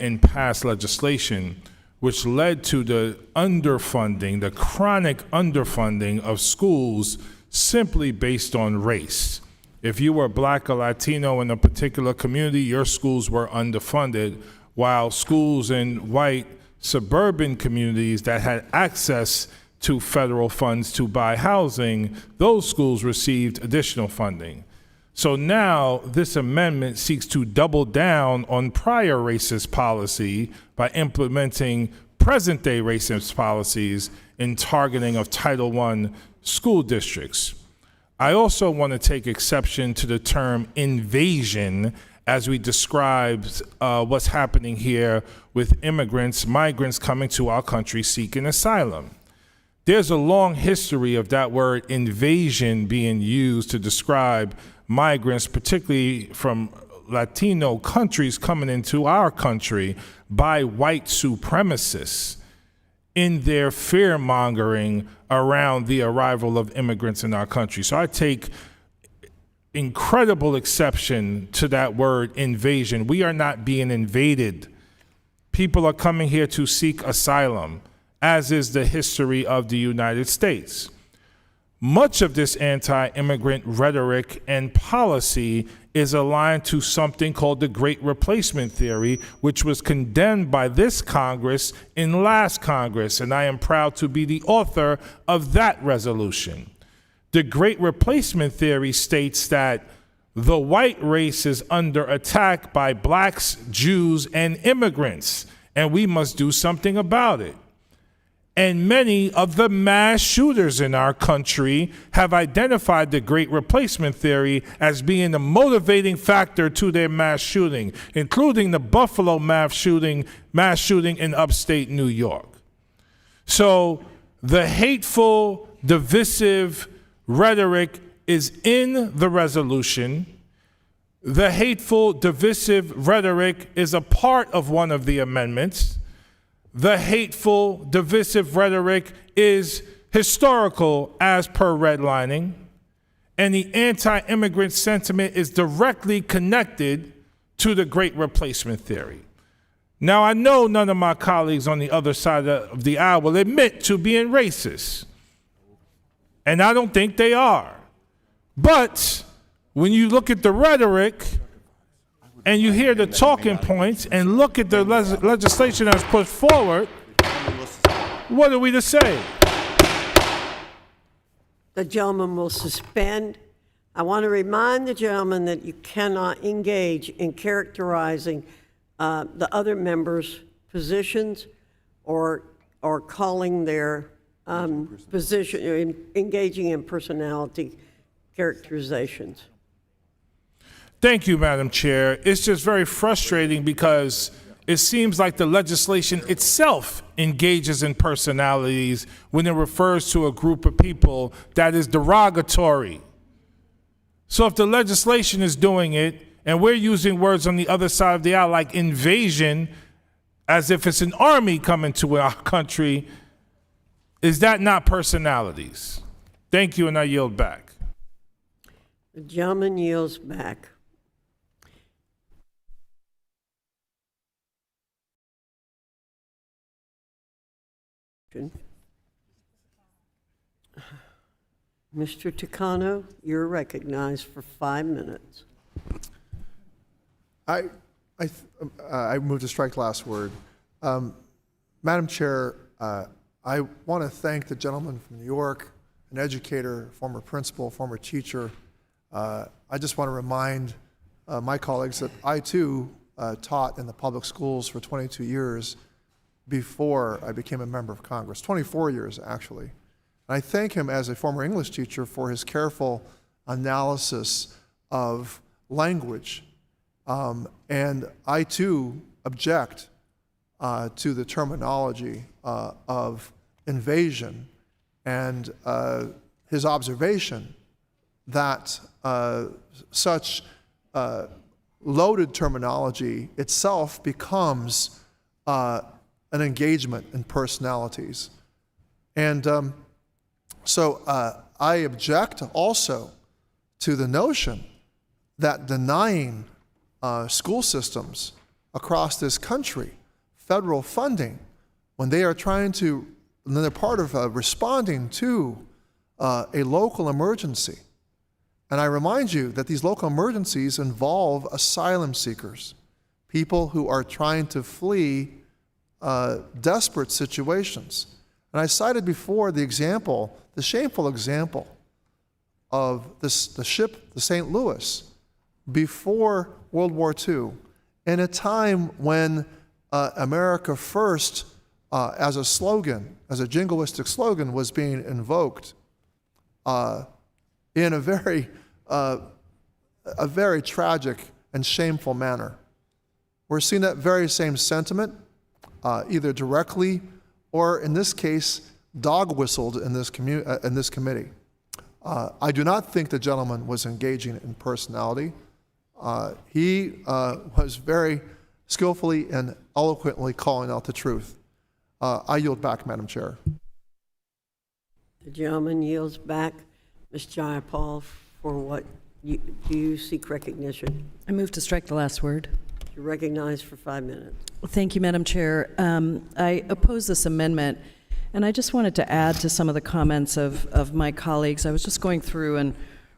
in past legislation, which led to the underfunding, the chronic underfunding of schools simply based on race. If you were Black or Latino in a particular community, your schools were underfunded, while schools in white suburban communities that had access to federal funds to buy housing, those schools received additional funding. So now this amendment seeks to double down on prior racist policy by implementing present-day racist policies in targeting of Title I school districts. I also want to take exception to the term invasion as we describe what's happening here with migrants coming to our country seeking asylum. There's a long history of that word invasion being used to describe migrants, particularly from Latino countries, coming into our country by white supremacists in their fear-mongering around the arrival of immigrants in our country. So I take incredible exception to that word invasion. We are not being invaded. People are coming here to seek asylum, as is the history of the United States. Much of this anti-immigrant rhetoric and policy is aligned to something called the Great Replacement Theory, which was condemned by this Congress in last Congress, and I am proud to be the author of that resolution. The Great Replacement Theory states that the white race is under attack by blacks, Jews, and immigrants, and we must do something about it. And many of the mass shooters in our country have identified the Great Replacement Theory as being a motivating factor to their mass shooting, including the Buffalo mass shooting in upstate New York. So the hateful, divisive rhetoric is in the resolution. The hateful, divisive rhetoric is a part of one of the amendments. The hateful, divisive rhetoric is historical as per redlining. And the anti-immigrant sentiment is directly connected to the Great Replacement theory. Now, I know none of my colleagues on the other side of the aisle will admit to being racist. And I don't think they are. But when you look at the rhetoric and you hear the talking points and look at the legislation that's put forward, what are we to say? The gentleman will suspend. I want to remind the gentleman that you cannot engage in characterizing the other members' positions or calling their position, engaging in personality characterizations. Thank you, Madam Chair. It's just very frustrating because it seems like the legislation itself engages in personalities when it refers to a group of people that is derogatory. So if the legislation is doing it, and we're using words on the other side of the aisle like invasion, as if it's an army coming to our country, is that not personalities? Thank you, and I yield back. The gentleman yields back. Mr. Takano, you're recognized for 5 minutes. I moved to strike last word. Madam Chair, I want to thank the gentleman from New York, an educator, former principal, former teacher. I just want to remind my colleagues that I too taught in the public schools for 22 years before I became a member of Congress, 24 years actually. And I thank him as a former English teacher for his careful analysis of language. And I too object to the terminology of invasion and his observation that such loaded terminology itself becomes an engagement in personalities. And so I object also to the notion that denying school systems across this country federal funding when they are trying to, and they're part of responding to a local emergency. And I remind you that these local emergencies involve asylum seekers, people who are trying to flee desperate situations. And I cited before the example, the shameful example of the ship, the St. Louis, before World War II, in a time when America First, as a slogan, as a jingoistic slogan, was being invoked in a very tragic and shameful manner. We're seeing that very same sentiment, either directly or, in this case, dog-whistled in this committee. I do not think the gentleman was engaging in personality. He was very skillfully and eloquently calling out the truth. I yield back, Madam Chair. The gentleman yields back. Ms. Jayapal, for what do you seek recognition? I move to strike the last word. You're recognized for 5 minutes. Thank you, Madam Chair. I oppose this amendment, and I just wanted to add to some of the comments of my colleagues. I was just going through and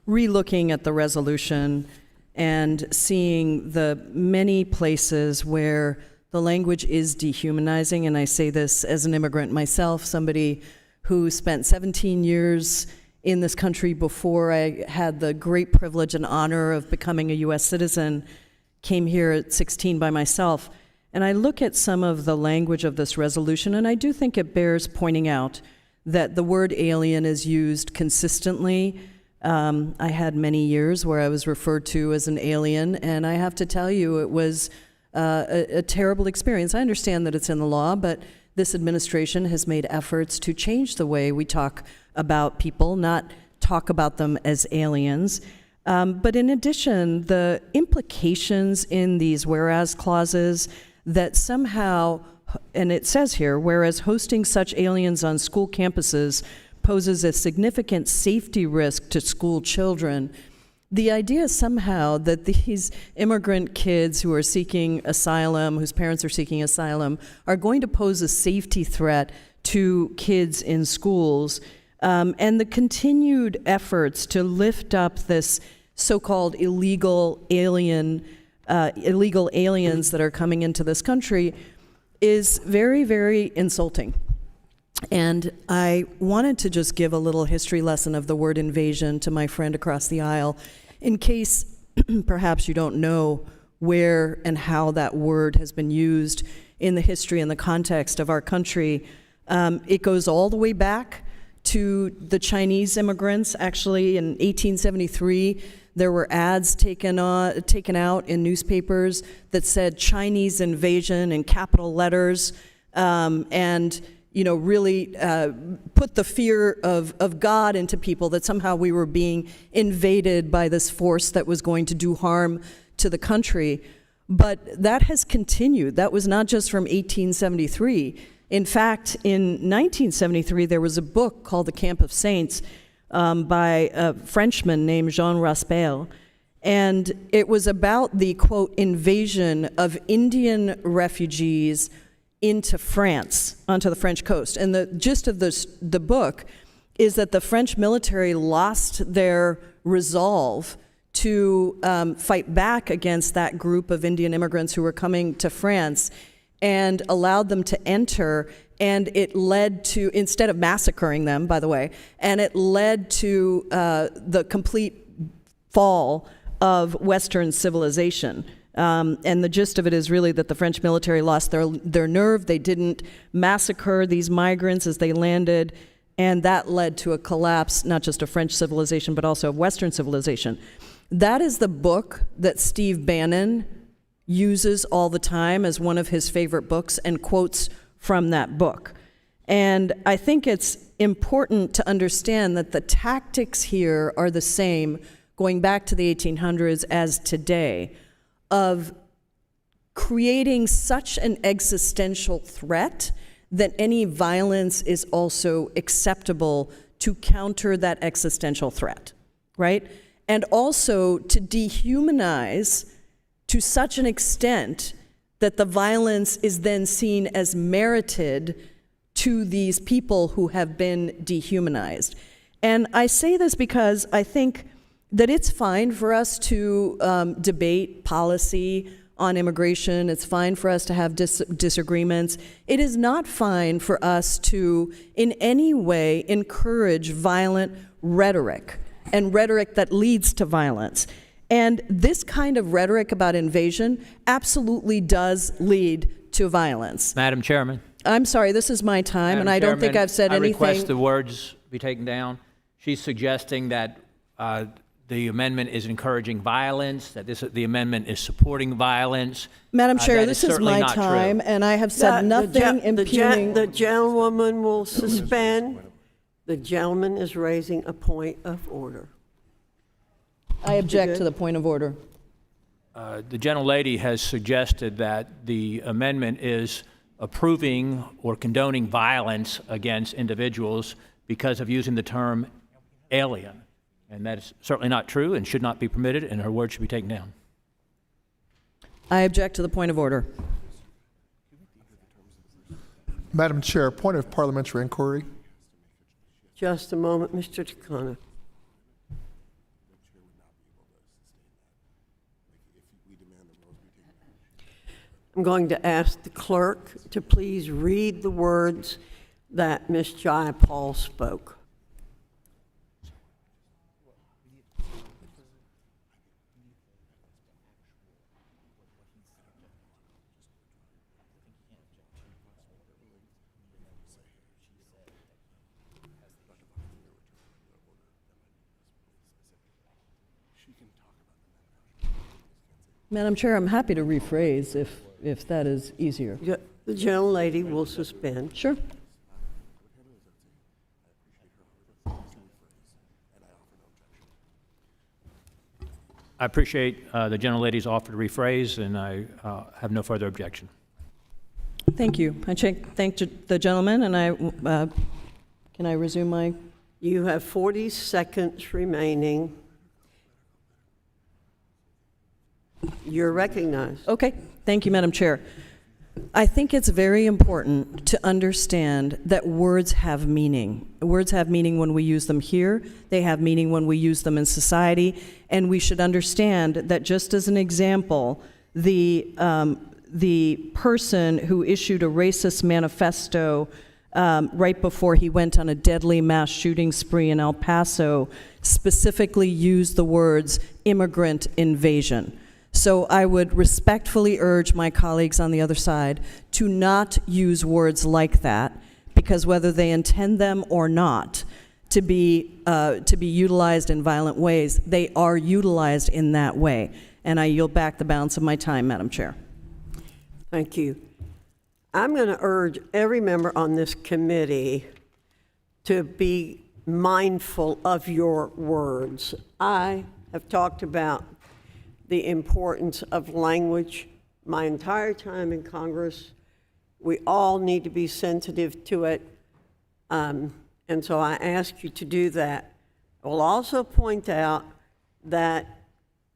re-looking at the resolution and seeing the many places where the language is dehumanizing, and I say this as an immigrant myself, somebody who spent 17 years in this country before I had the great privilege and honor of becoming a U.S. citizen, came here at 16 by myself. And I look at some of the language of this resolution, and I do think it bears pointing out that the word alien is used consistently. I had many years where I was referred to as an alien, and I have to tell you, it was a terrible experience. I understand that it's in the law, but this administration has made efforts to change the way we talk about people, not talk about them as aliens. But in addition, the implications in these whereas clauses that somehow, and it says here, whereas hosting such aliens on school campuses poses a significant safety risk to school children, the idea somehow that these immigrant kids who are seeking asylum, whose parents are seeking asylum, are going to pose a safety threat to kids in schools, and the continued efforts to lift up this so-called illegal aliens that are coming into this country is very, very insulting. And I wanted to just give a little history lesson of the word invasion to my friend across the aisle, in case perhaps you don't know where and how that word has been used in the history and the context of our country. It goes all the way back to the Chinese immigrants. Actually, in 1873, there were ads taken out in newspapers that said Chinese invasion in capital letters, and really put the fear of God into people, that somehow we were being invaded by this force that was going to do harm to the country. But that has continued. That was not just from 1873. In fact, in 1973, there was a book called The Camp of Saints by a Frenchman named Jean Raspail. And it was about the, quote, invasion of Indian refugees into France, onto the French coast. And the gist of the book is that the French military lost their resolve to fight back against that group of Indian immigrants who were coming to France, and allowed them to enter, and it led to, instead of massacring them, by the way, and it led to the complete fall of Western civilization. And the gist of it is really that the French military lost their nerve. They didn't massacre these migrants as they landed, and that led to a collapse, not just of French civilization, but also of Western civilization. That is the book that Steve Bannon uses all the time as one of his favorite books, and quotes from that book. And I think it's important to understand that the tactics here are the same going back to the 1800s as today, of creating such an existential threat that any violence is also acceptable to counter that existential threat, right? And also to dehumanize to such an extent that the violence is then seen as merited to these people who have been dehumanized. And I say this because I think that it's fine for us to debate policy on immigration. It's fine for us to have disagreements. It is not fine for us to in any way encourage violent rhetoric, and rhetoric that leads to violence. And this kind of rhetoric about invasion absolutely does lead to violence. Madam Chairman. I'm sorry, this is my time, and I don't think I've said anything. I request the words be taken down. She's suggesting that the amendment is encouraging violence, that the amendment is supporting violence. Madam Chair, this is my time, and I have said nothing impugning. The gentlewoman will suspend. The gentleman is raising a point of order. I object to the point of order. The gentlelady has suggested that the amendment is approving or condoning violence against individuals because of using the term alien. And that is certainly not true and should not be permitted, and her words should be taken down. I object to the point of order. Madam Chair, point of parliamentary inquiry. Just a moment, Mr. Takano. I'm going to ask the clerk to please read the words that Ms. Jayapal spoke. Madam Chair, I'm happy to rephrase if that is easier. The gentlelady will suspend. Sure. I appreciate the gentlelady's offer to rephrase, and I have no further objection. Thank you. I thank the gentleman, and can I resume my? You have 40 seconds remaining. You're recognized. Okay. Thank you, Madam Chair. I think it's very important to understand that words have meaning. Words have meaning when we use them here. They have meaning when we use them in society. And we should understand that, just as an example, the person who issued a racist manifesto right before he went on a deadly mass shooting spree in El Paso specifically used the words immigrant invasion. So I would respectfully urge my colleagues on the other side to not use words like that, because whether they intend them or not to be utilized in violent ways, they are utilized in that way. And I yield back the balance of my time, Madam Chair. Thank you. I'm going to urge every member on this committee to be mindful of your words. I have talked about the importance of language my entire time in Congress. We all need to be sensitive to it, and so I ask you to do that. I will also point out that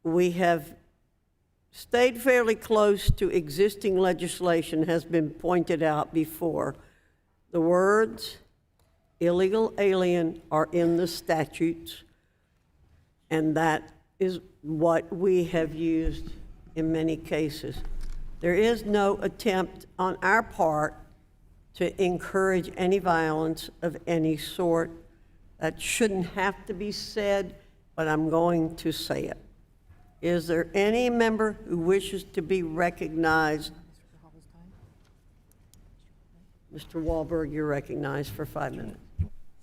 we have stayed fairly close to existing legislation, has been pointed out before. The words illegal alien are in the statutes, and that is what we have used in many cases. There is no attempt on our part to encourage any violence of any sort. That shouldn't have to be said, but I'm going to say it. Is there any member who wishes to be recognized? Mr. Wahlberg, you're recognized for 5 minutes.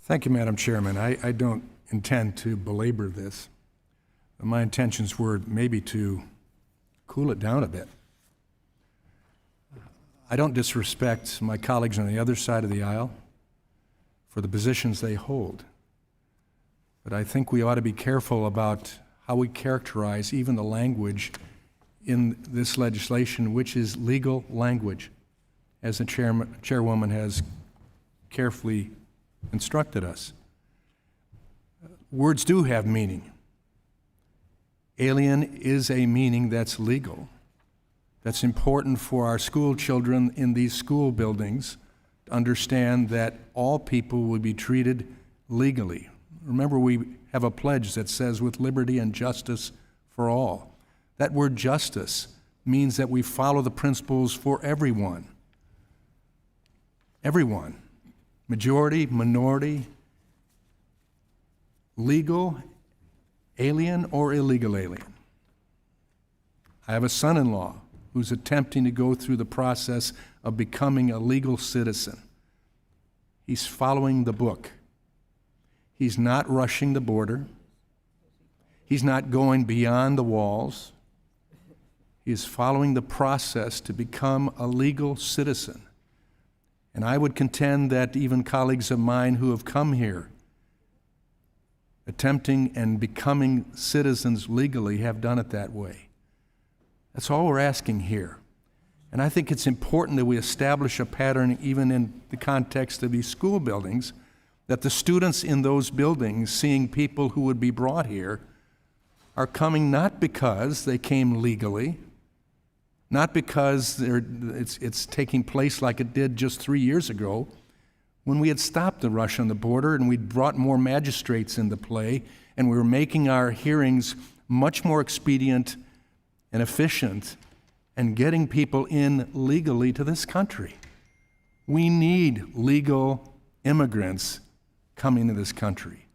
Thank you, Madam Chairman. I don't intend to belabor this. My intentions were maybe to cool it down a bit. I don't disrespect my colleagues on the other side of the aisle for the positions they hold, but I think we ought to be careful about how we characterize even the language in this legislation, which is legal language, as the chairwoman has carefully instructed us. Words do have meaning. Alien is a meaning that's legal, that's important for our school children in these school buildings to understand that all people will be treated legally. Remember, we have a pledge that says with liberty and justice for all. That word justice means that we follow the principles for everyone. Everyone. Majority, minority, legal, alien, or illegal alien. I have a son-in-law who's attempting to go through the process of becoming a legal citizen. He's following the book. He's not rushing the border. He's not going beyond the walls. He is following the process to become a legal citizen. And I would contend that even colleagues of mine who have come here attempting and becoming citizens legally have done it that way. That's all we're asking here. And I think it's important that we establish a pattern, even in the context of these school buildings, that the students in those buildings, seeing people who would be brought here, are coming not because they came legally, not because it's taking place like it did just 3 years ago, when we had stopped the rush on the border and we'd brought more magistrates into play, and we were making our hearings much more expedient and efficient and getting people in legally to this country. We need legal immigrants coming to this country.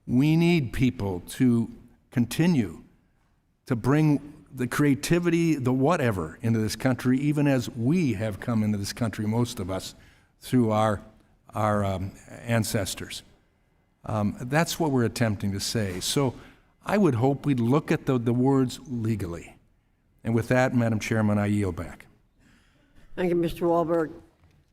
We need people to continue to bring the creativity, the whatever, into this country, even as we have come into this country, most of us, through our ancestors. That's what we're attempting to say. So I would hope we'd look at the words legally. And with that, Madam Chairman, I yield back. Thank you, Mr. Wahlberg.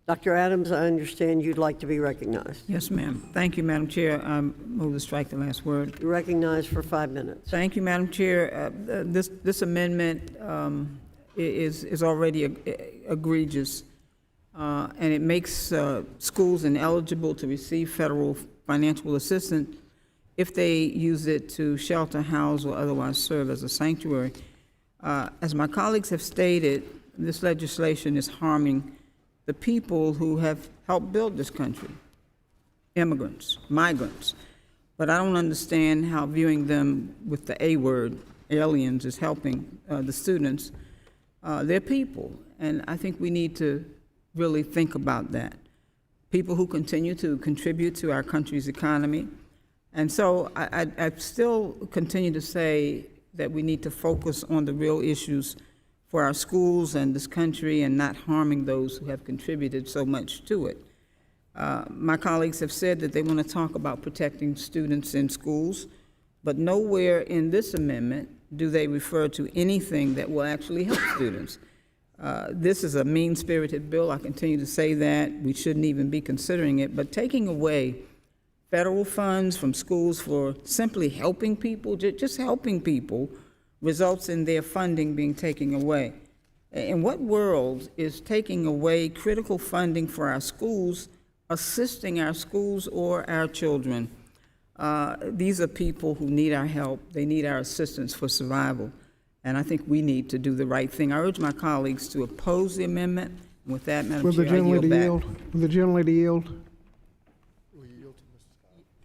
Dr. Adams, I understand you'd like to be recognized. Yes, ma'am. Thank you, Madam Chair. Move to strike the last word. You're recognized for 5 minutes. Thank you, Madam Chair. This amendment is already egregious, and it makes schools ineligible to receive federal financial assistance if they use it to shelter, house, or otherwise serve as a sanctuary. As my colleagues have stated, this legislation is harming the people who have helped build this country, immigrants, migrants. But I don't understand how viewing them with the A word, aliens, is helping the students. They're people, and I think we need to really think about that. People who continue to contribute to our country's economy. And so I still continue to say that we need to focus on the real issues for our schools and this country and not harming those who have contributed so much to it. My colleagues have said that they want to talk about protecting students in schools, but nowhere in this amendment do they refer to anything that will actually help students. This is a mean-spirited bill. I continue to say that. We shouldn't even be considering it, but taking away federal funds from schools for simply helping people, just helping people, results in their funding being taken away. In what world is taking away critical funding for our schools, assisting our schools or our children? These are people who need our help. They need our assistance for survival. And I think we need to do the right thing. I urge my colleagues to oppose the amendment. And with that, Madam Chair, I yield back. Will the gentlelady yield?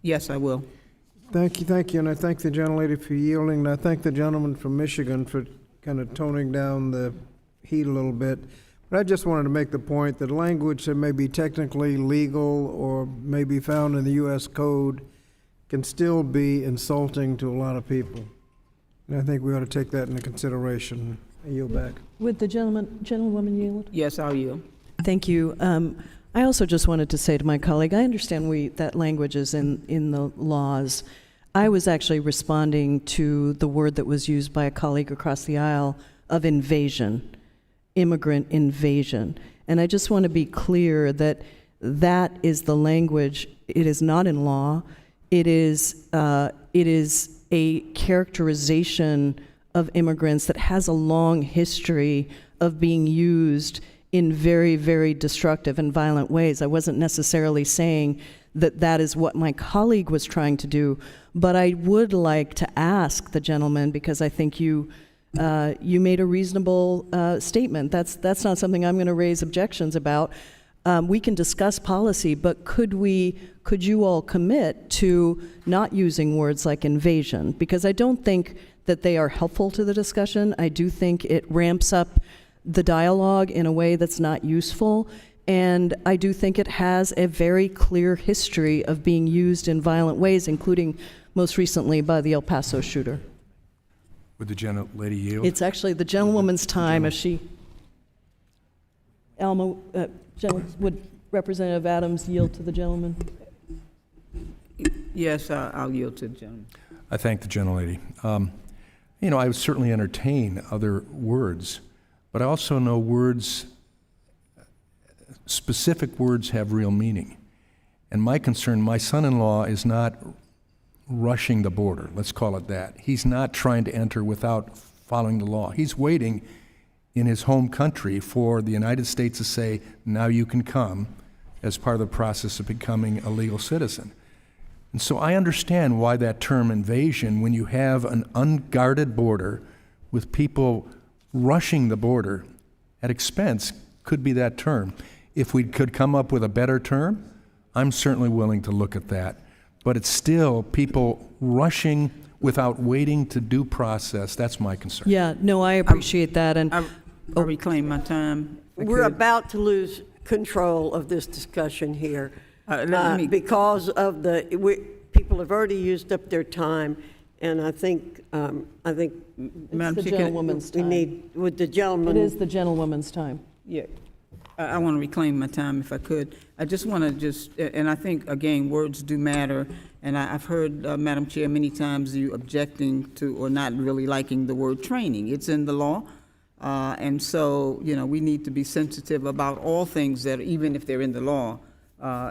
Yes, I will. Thank you, and I thank the gentlelady for yielding, and I thank the gentleman from Michigan for kind of toning down the heat a little bit. But I just wanted to make the point that language that may be technically legal or may be found in the U.S. Code can still be insulting to a lot of people. And I think we ought to take that into consideration. I yield back. Would the gentlewoman yield? Yes, I'll yield. Thank you. I also just wanted to say to my colleague, I understand that language is in the laws. I was actually responding to the word that was used by a colleague across the aisle of invasion, immigrant invasion. And I just want to be clear that that is the language. It is not in law. It is a characterization of immigrants that has a long history of being used in very, very destructive and violent ways. I wasn't necessarily saying that that is what my colleague was trying to do, but I would like to ask the gentleman, because I think you made a reasonable statement. That's not something I'm going to raise objections about. We can discuss policy, but could you all commit to not using words like invasion? Because I don't think that they are helpful to the discussion. I do think it ramps up the dialogue in a way that's not useful, and I do think it has a very clear history of being used in violent ways, including most recently by the El Paso shooter. Would the gentlelady yield? It's actually the gentlewoman's time. If she, Alma, would Representative Adams yield to the gentleman? Yes, I'll yield to the gentleman. I thank the gentlelady. I would certainly entertain other words, but I also know specific words have real meaning. And my concern, my son-in-law is not rushing the border, let's call it that. He's not trying to enter without following the law. He's waiting in his home country for the United States to say, now you can come, as part of the process of becoming a legal citizen. And so I understand why that term invasion, when you have an unguarded border with people rushing the border at expense, could be that term. If we could come up with a better term, I'm certainly willing to look at that. But it's still people rushing without waiting to due process. That's my concern. Yeah, no, I appreciate that. And I'll reclaim my time. We're about to lose control of this discussion here because of people have already used up their time, and I think Madam the Chair, gentlewoman's time. We need with the gentleman. It is the gentlewoman's time. Yeah, I want to reclaim my time if I could. I just want to and I think, again, words do matter. And I've heard, Madam Chair, many times you objecting to or not really liking the word training. It's in the law. And so, we need to be sensitive about all things that, even if they're in the law,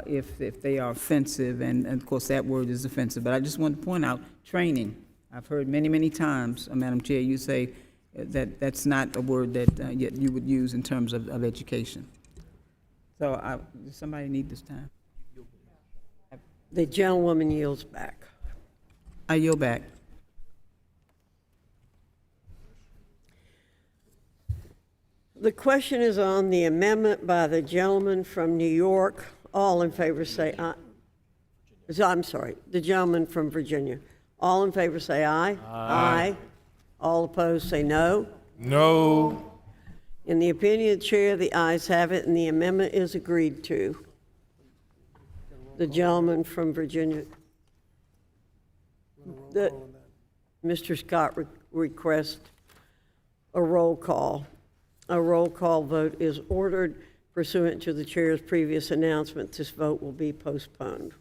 if they are offensive, and of course that word is offensive. But I just want to point out training. I've heard many, many times, Madam Chair, you say that that's not a word that yet you would use in terms of education. So does somebody need this time? The gentlewoman yields back. I yield back. The question is on the amendment by the gentleman from New York. All in favor say aye. I'm sorry, the gentleman from Virginia. All in favor say aye. Aye. All opposed say no. No. In the opinion of the chair, the ayes have it, and the amendment is agreed to. The gentleman from Virginia. Mr. Scott requests a roll call. A roll call vote is ordered pursuant to the chair's previous announcement. This vote will be postponed.